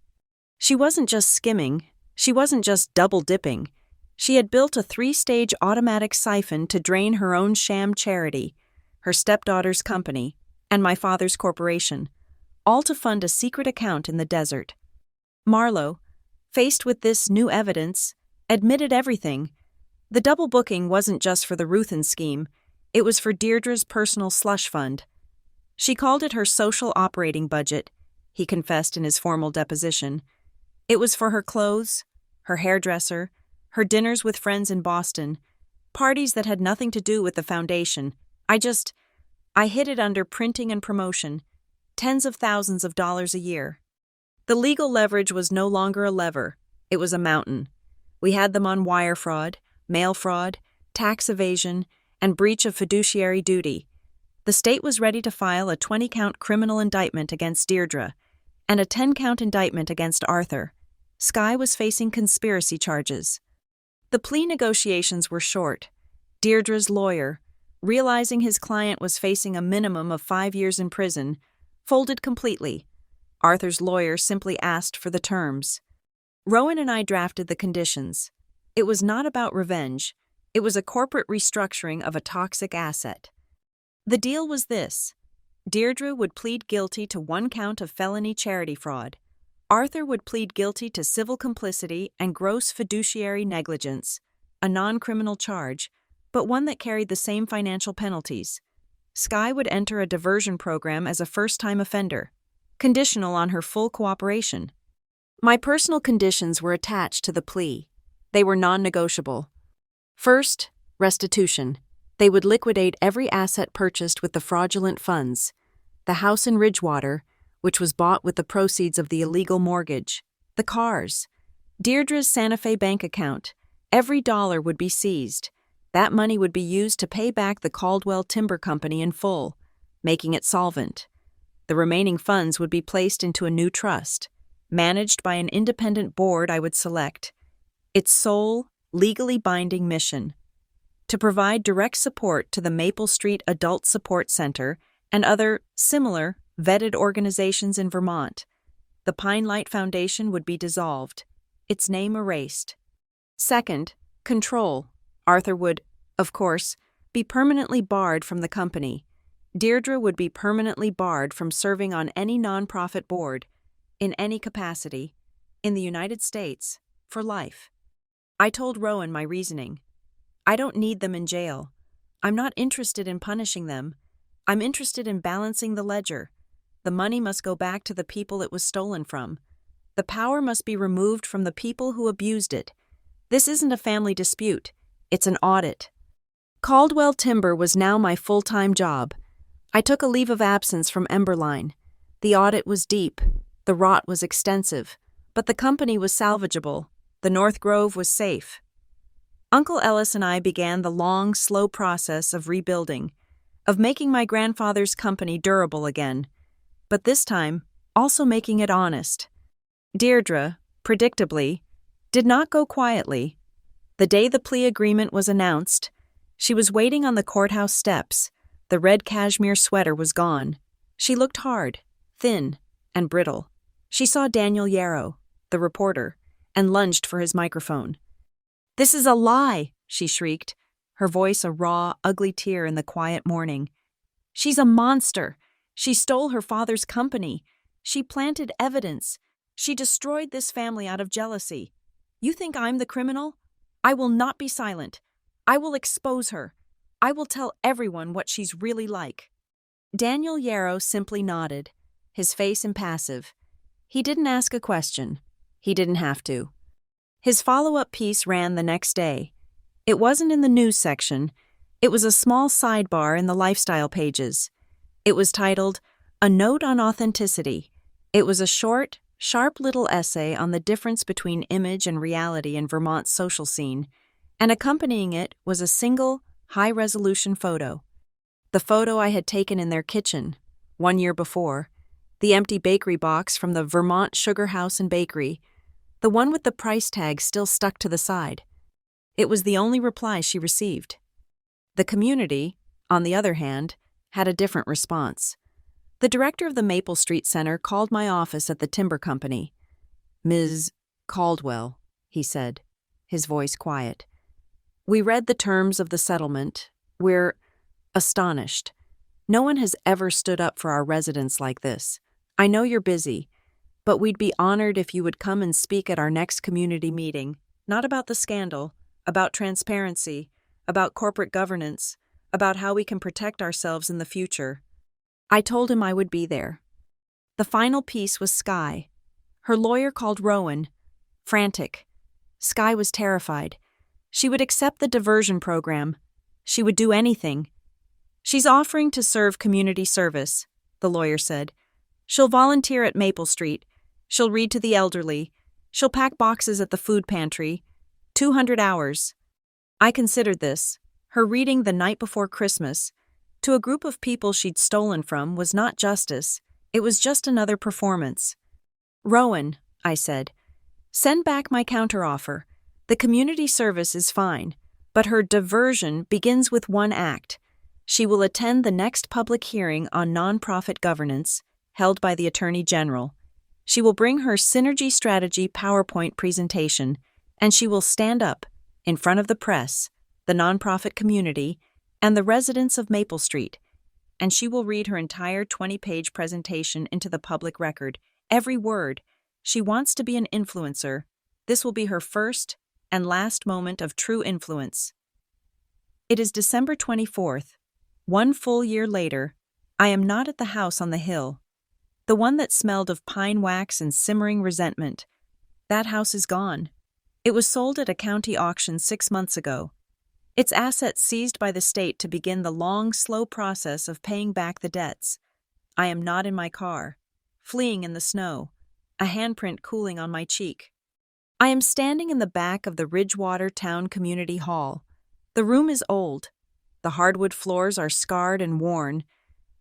She wasn't just skimming. She wasn't just double-dipping. She had built a 3-stage automatic siphon to drain her own sham charity, her stepdaughter's company, and my father's corporation, all to fund a secret account in the desert. Marlowe, faced with this new evidence, admitted everything. The double booking wasn't just for the Ruthin scheme, it was for Deirdre's personal slush fund. She called it her social operating budget, he confessed in his formal deposition. It was for her clothes, her hairdresser, her dinners with friends in Boston, parties that had nothing to do with the Foundation. I hid it under printing and promotion, tens of thousands of dollars a year. The legal leverage was no longer a lever, it was a mountain. We had them on wire fraud, mail fraud, tax evasion, and breach of fiduciary duty. The state was ready to file a 20-count criminal indictment against Deirdre and a 10-count indictment against Arthur. Skye was facing conspiracy charges. The plea negotiations were short. Deirdre's lawyer, realizing his client was facing a minimum of 5 years in prison, folded completely. Arthur's lawyer simply asked for the terms. Rowan and I drafted the conditions. It was not about revenge. It was a corporate restructuring of a toxic asset. The deal was this. Deirdre would plead guilty to 1 count of felony charity fraud. Arthur would plead guilty to civil complicity and gross fiduciary negligence, a non-criminal charge, but one that carried the same financial penalties. Skye would enter a diversion program as a first-time offender, conditional on her full cooperation. My personal conditions were attached to the plea. They were non-negotiable. First, restitution. They would liquidate every asset purchased with the fraudulent funds. The house in Ridgewater, which was bought with the proceeds of the illegal mortgage. The cars. Deirdre's Santa Fe bank account. Every dollar would be seized. That money would be used to pay back the Caldwell Timber Company in full, making it solvent. The remaining funds would be placed into a new trust, managed by an independent board I would select. Its sole, legally binding mission: to provide direct support to the Maple Street Adult Support Center and other, similar, vetted organizations in Vermont. The Pine Light Foundation would be dissolved, its name erased. Second, control. Arthur would, of course, be permanently barred from the company. Deirdre would be permanently barred from serving on any nonprofit board, in any capacity, in the United States, for life. I told Rowan my reasoning. I don't need them in jail. I'm not interested in punishing them. I'm interested in balancing the ledger. The money must go back to the people it was stolen from. The power must be removed from the people who abused it. This isn't a family dispute. It's an audit. Caldwell Timber was now my full-time job. I took a leave of absence from Emberline. The audit was deep. The rot was extensive. But the company was salvageable. The North Grove was safe. Uncle Ellis and I began the long, slow process of rebuilding, of making my grandfather's company durable again, but this time also making it honest. Deirdre, predictably, did not go quietly. The day the plea agreement was announced, she was waiting on the courthouse steps. The red cashmere sweater was gone. She looked hard, thin, and brittle. She saw Daniel Yarrow, the reporter, and lunged for his microphone. "This is a lie," she shrieked, her voice a raw, ugly tear in the quiet morning. "She's a monster. She stole her father's company. She planted evidence. She destroyed this family out of jealousy. You think I'm the criminal? I will not be silent. I will expose her. I will tell everyone what she's really like." Daniel Yarrow simply nodded, his face impassive. He didn't ask a question. He didn't have to. His follow-up piece ran the next day. It wasn't in the news section. It was a small sidebar in the lifestyle pages. It was titled, "A Note on Authenticity." It was a short, sharp little essay on the difference between image and reality in Vermont's social scene, and accompanying it was a single, high-resolution photo. The photo I had taken in their kitchen, 1 year before, the empty bakery box from the Vermont Sugar House and Bakery, the one with the price tag still stuck to the side. It was the only reply she received. The community, on the other hand, had a different response. The director of the Maple Street Center called my office at the timber company. "Ms. Caldwell," he said, his voice quiet. "We read the terms of the settlement. We're astonished. No one has ever stood up for our residents like this. I know you're busy, but we'd be honored if you would come and speak at our next community meeting, not about the scandal, about transparency, about corporate governance, about how we can protect ourselves in the future." I told him I would be there. The final piece was Skye. Her lawyer called Rowan. Frantic. Skye was terrified. She would accept the diversion program. She would do anything. "She's offering to serve community service," the lawyer said. "She'll volunteer at Maple Street. She'll read to the elderly. She'll pack boxes at the food pantry. 200 hours. I considered this. Her reading the night before Christmas to a group of people she'd stolen from was not justice. It was just another performance. "Rowan," I said, "send back my counteroffer. The community service is fine, but her diversion begins with one act. She will attend the next public hearing on nonprofit governance, held by the Attorney General. She will bring her Synergy Strategy PowerPoint presentation, and she will stand up, in front of the press, the nonprofit community, and the residents of Maple Street, and she will read her entire 20-page presentation into the public record, every word. She wants to be an influencer. This will be her first and last moment of true influence." It is December 24th. 1 full year later, I am not at the house on the hill. The one that smelled of pine wax and simmering resentment. That house is gone. It was sold at a county auction 6 months ago. Its assets seized by the state to begin the long, slow process of paying back the debts. I am not in my car, fleeing in the snow, a handprint cooling on my cheek. I am standing in the back of the Ridgewater Town Community Hall. The room is old. The hardwood floors are scarred and worn,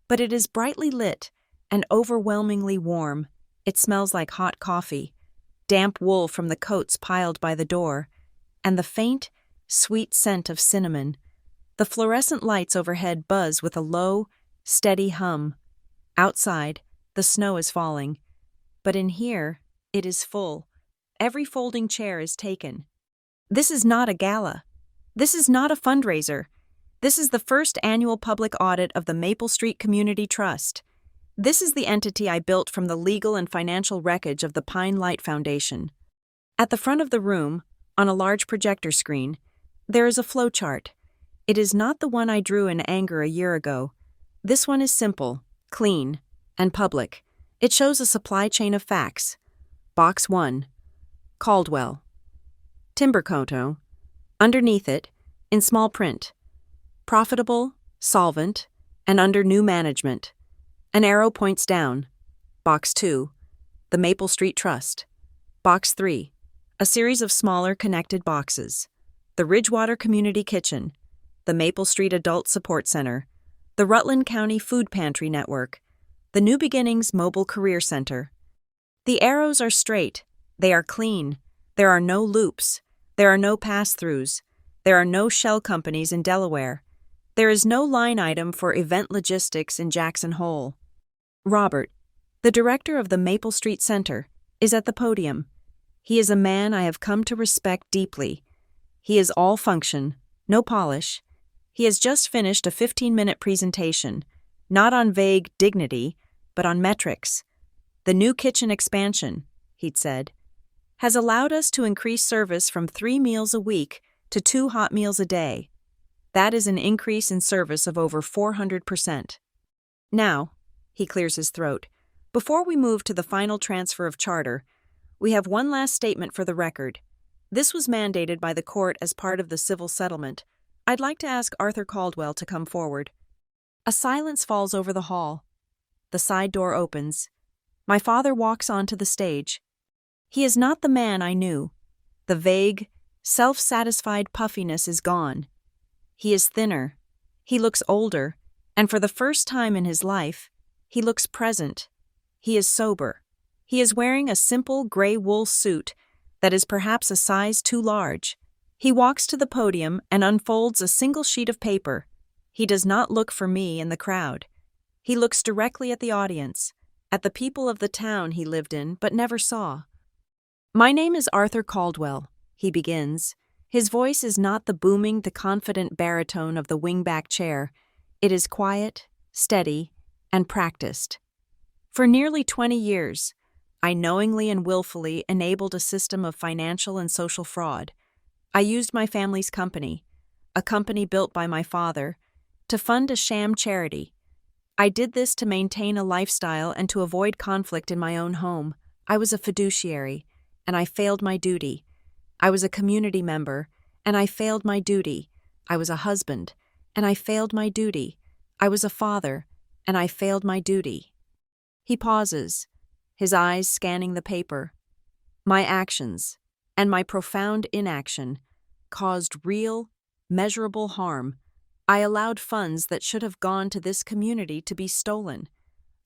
but it is brightly lit and overwhelmingly warm. It smells like hot coffee, damp wool from the coats piled by the door, and the faint, sweet scent of cinnamon. The fluorescent lights overhead buzz with a low, steady hum. Outside, the snow is falling. But in here, it is full. Every folding chair is taken. This is not a gala. This is not a fundraiser. This is the first annual public audit of the Maple Street Community Trust. This is the entity I built from the legal and financial wreckage of the Pine Light Foundation. At the front of the room, on a large projector screen, there is a flowchart. It is not the one I drew in anger a year ago. This one is simple, clean, and public. It shows a supply chain of facts. Box 1. Caldwell. Timbercoto. Underneath it, in small print. Profitable, solvent, and under new management. An arrow points down. Box 2. The Maple Street Trust. Box 3. A series of smaller connected boxes. The Ridgewater Community Kitchen, the Maple Street Adult Support Center, the Rutland County Food Pantry Network, the New Beginnings Mobile Career Center. The arrows are straight. They are clean. There are no loops. There are no pass-throughs. There are no shell companies in Delaware. There is no line item for event logistics in Jackson Hole. Robert, the director of the Maple Street Center, is at the podium. He is a man I have come to respect deeply. He is all function, no polish. He has just finished a 15-minute presentation, not on vague dignity, but on metrics. The new kitchen expansion, he'd said. has allowed us to increase service from 3 meals a week to 2 hot meals a day. That is an increase in service of over 400%. Now, he clears his throat, before we move to the final transfer of charter, we have one last statement for the record. This was mandated by the court as part of the civil settlement. I'd like to ask Arthur Caldwell to come forward. A silence falls over the hall. The side door opens. My father walks onto the stage. He is not the man I knew. The vague, self-satisfied puffiness is gone. He is thinner. He looks older, and for the first time in his life, he looks present. He is sober. He is wearing a simple gray wool suit that is perhaps a size too large. He walks to the podium and unfolds a single sheet of paper. He does not look for me in the crowd. He looks directly at the audience, at the people of the town he lived in but never saw. My name is Arthur Caldwell, he begins. His voice is not the booming, the confident baritone of the wingback chair. It is quiet, steady, and practiced. For nearly 20 years, I knowingly and willfully enabled a system of financial and social fraud. I used my family's company, a company built by my father, to fund a sham charity. I did this to maintain a lifestyle and to avoid conflict in my own home. I was a fiduciary, and I failed my duty. I was a community member, and I failed my duty. I was a husband, and I failed my duty. I was a father, and I failed my duty. He pauses, his eyes scanning the paper. My actions, and my profound inaction, caused real, measurable harm. I allowed funds that should have gone to this community to be stolen.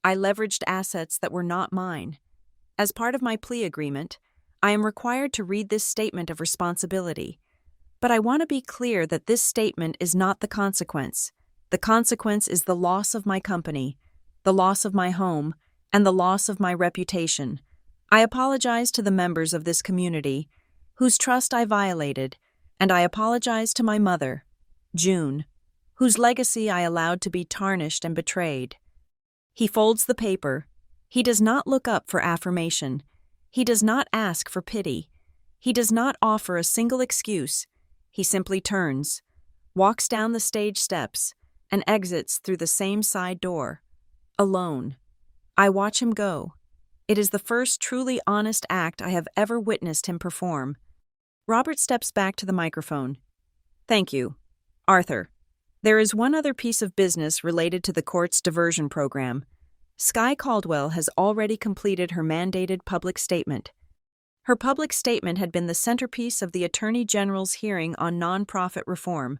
I leveraged assets that were not mine. As part of my plea agreement, I am required to read this statement of responsibility. But I want to be clear that this statement is not the consequence. The consequence is the loss of my company, the loss of my home, and the loss of my reputation. I apologize to the members of this community, whose trust I violated, and I apologize to my mother, June, whose legacy I allowed to be tarnished and betrayed. He folds the paper. He does not look up for affirmation. He does not ask for pity. He does not offer a single excuse. He simply turns, walks down the stage steps, and exits through the same side door, alone. I watch him go. It is the first truly honest act I have ever witnessed him perform. Robert steps back to the microphone. Thank you, Arthur. There is one other piece of business related to the court's diversion program. Skye Caldwell has already completed her mandated public statement. Her public statement had been the centerpiece of the Attorney General's hearing on nonprofit reform.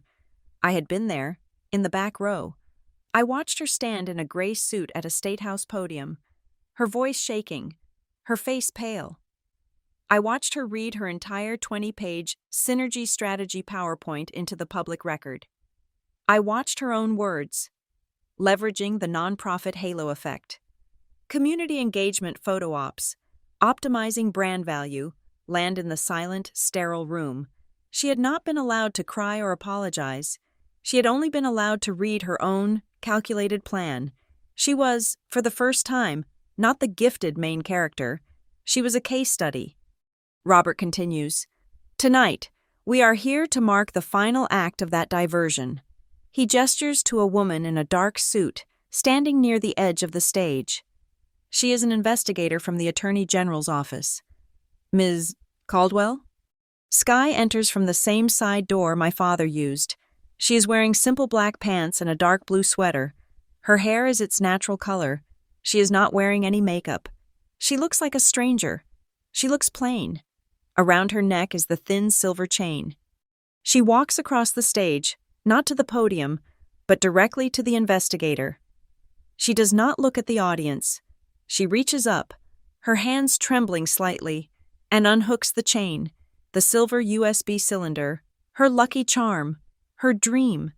I had been there, in the back row. I watched her stand in a gray suit at a State House podium, her voice shaking, her face pale. I watched her read her entire 20-page Synergy Strategy PowerPoint into the public record. I watched her own words, leveraging the nonprofit halo effect. Community engagement photo ops, optimizing brand value, land in the silent, sterile room. She had not been allowed to cry or apologize. She had only been allowed to read her own calculated plan. She was, for the first time, not the gifted main character. She was a case study. Robert continues, Tonight, we are here to mark the final act of that diversion. He gestures to a woman in a dark suit, standing near the edge of the stage. She is an investigator from the Attorney General's office. Ms. Caldwell? Skye enters from the same side door my father used. She is wearing simple black pants and a dark blue sweater. Her hair is its natural color. She is not wearing any makeup. She looks like a stranger. She looks plain. Around her neck is the thin silver chain. She walks across the stage, not to the podium, but directly to the investigator. She does not look at the audience. She reaches up, her hands trembling slightly, and unhooks the chain, the silver USB cylinder, her lucky charm, her dream.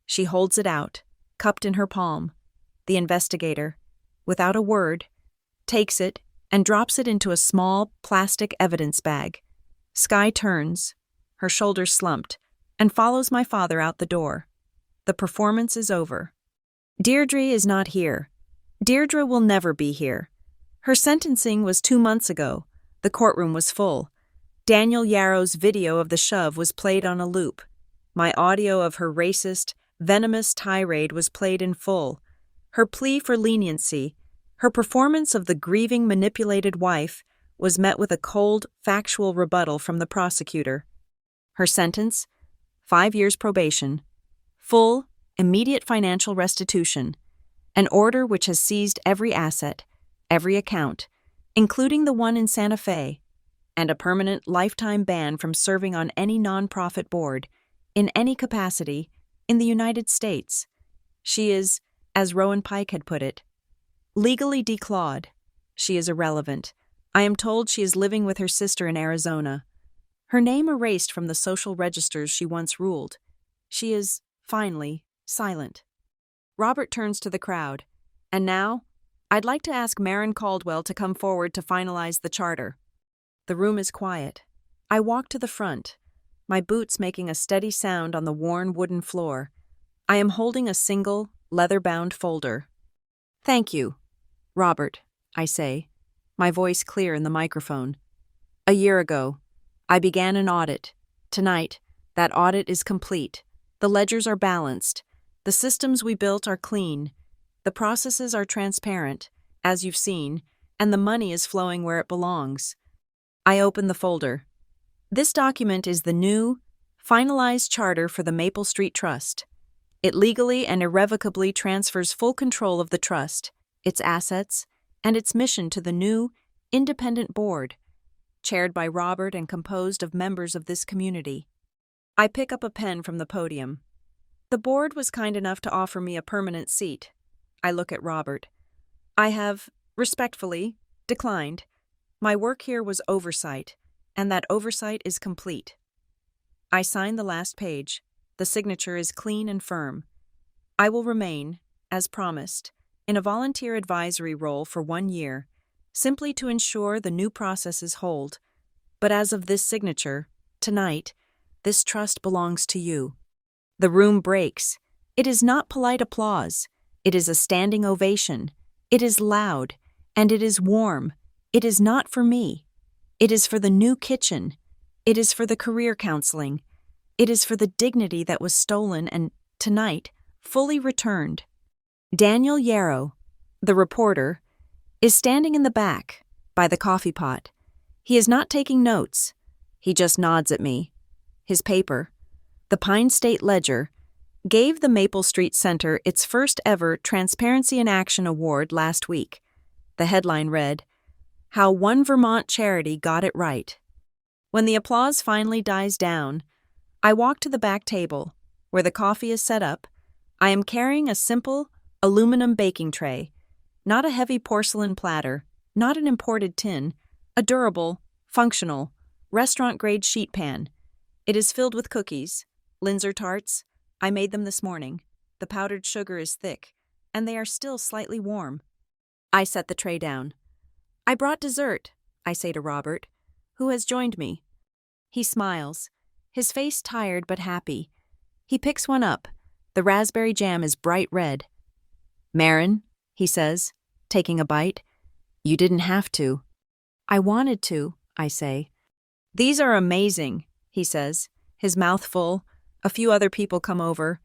She holds it out, cupped in her palm. The investigator, without a word, takes it and drops it into a small plastic evidence bag. Skye turns, her shoulders slumped, and follows my father out the door. The performance is over. Deirdre is not here. Deirdre will never be here. Her sentencing was 2 months ago. The courtroom was full. Daniel Yarrow's video of the shove was played on a loop. My audio of her racist, venomous tirade was played in full. Her plea for leniency, her performance of the grieving, manipulated wife, was met with a cold, factual rebuttal from the prosecutor. Her sentence? 5 years probation, full, immediate financial restitution, an order which has seized every asset, every account, including the one in Santa Fe, and a permanent lifetime ban from serving on any nonprofit board, in any capacity, in the United States. She is, as Rowan Pike had put it, legally declawed. She is irrelevant. I am told she is living with her sister in Arizona. Her name erased from the social registers she once ruled. She is, finally, silent. Robert turns to the crowd. And now, I'd like to ask Maren Caldwell to come forward to finalize the charter. The room is quiet. I walk to the front, my boots making a steady sound on the worn wooden floor. I am holding a single, leather-bound folder. Thank you, Robert, I say, my voice clear in the microphone. A year ago, I began an audit. Tonight, that audit is complete. The ledgers are balanced. The systems we built are clean. The processes are transparent, as you've seen, and the money is flowing where it belongs. I open the folder. This document is the new, finalized charter for the Maple Street Trust. It legally and irrevocably transfers full control of the trust, its assets, and its mission to the new, independent board, chaired by Robert and composed of members of this community. I pick up a pen from the podium. The board was kind enough to offer me a permanent seat. I look at Robert. I have, respectfully, declined. My work here was oversight, and that oversight is complete. I sign the last page. The signature is clean and firm. I will remain, as promised, in a volunteer advisory role for 1 year, simply to ensure the new processes hold. But as of this signature, tonight, this trust belongs to you. The room breaks. It is not polite applause. It is a standing ovation. It is loud, and it is warm. It is not for me. It is for the new kitchen. It is for the career counseling. It is for the dignity that was stolen and, tonight, fully returned. Daniel Yarrow, the reporter, is standing in the back, by the coffee pot. He is not taking notes. He just nods at me. His paper, the Pine State Ledger, gave the Maple Street Center its first ever Transparency in Action Award last week. The headline read, "How One Vermont Charity Got It Right." When the applause finally dies down, I walk to the back table, where the coffee is set up. I am carrying a simple, aluminum baking tray, not a heavy porcelain platter, not an imported tin, a durable, functional, restaurant-grade sheet pan. It is filled with cookies, Linzer tarts. I made them this morning. The powdered sugar is thick, and they are still slightly warm. I set the tray down. I brought dessert, I say to Robert, who has joined me. He smiles, his face tired but happy. He picks one up. The raspberry jam is bright red. "Maren," he says, taking a bite, "you didn't have to." "I wanted to," I say. "These are amazing," he says, his mouth full. A few other people come over.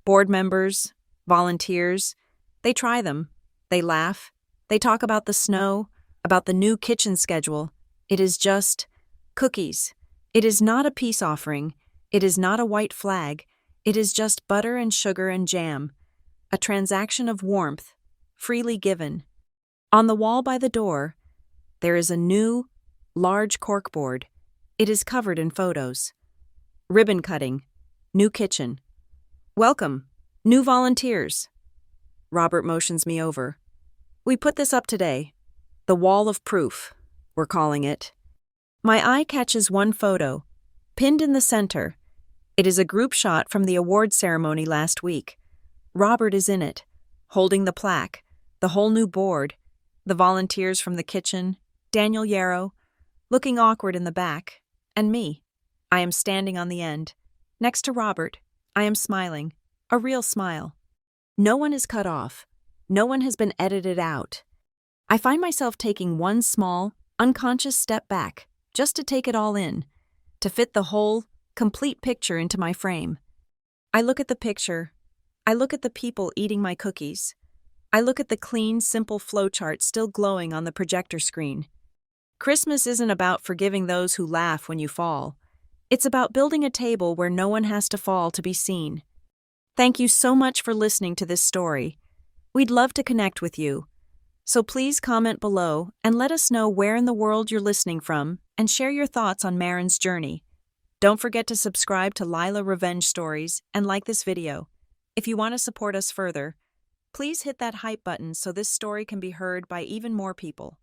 Board members, volunteers. They try them. They laugh. They talk about the snow, about the new kitchen schedule. It is just cookies. It is not a peace offering. It is not a white flag. It is just butter and sugar and jam. A transaction of warmth, freely given. On the wall by the door, there is a new, large corkboard. It is covered in photos. Ribbon cutting. New kitchen. "Welcome. New volunteers." Robert motions me over. "We put this up today. The wall of proof, we're calling it." My eye catches one photo, pinned in the center. It is a group shot from the award ceremony last week. Robert is in it, holding the plaque, the whole new board, the volunteers from the kitchen, Daniel Yarrow, looking awkward in the back, and me. I am standing on the end. Next to Robert, I am smiling, a real smile. No one is cut off. No one has been edited out. I find myself taking one small, unconscious step back, just to take it all in, to fit the whole, complete picture into my frame. I look at the picture. I look at the people eating my cookies. I look at the clean, simple flowchart still glowing on the projector screen. Christmas isn't about forgiving those who laugh when you fall. It's about building a table where no one has to fall to be seen. Thank you so much for listening to this story. We'd love to connect with you. So please comment below and let us know where in the world you're listening from and share your thoughts on Marin's journey. Don't forget to subscribe to Lila Revenge Stories and like this video. If you want to support us further, please hit that hype button so this story can be heard by even more people.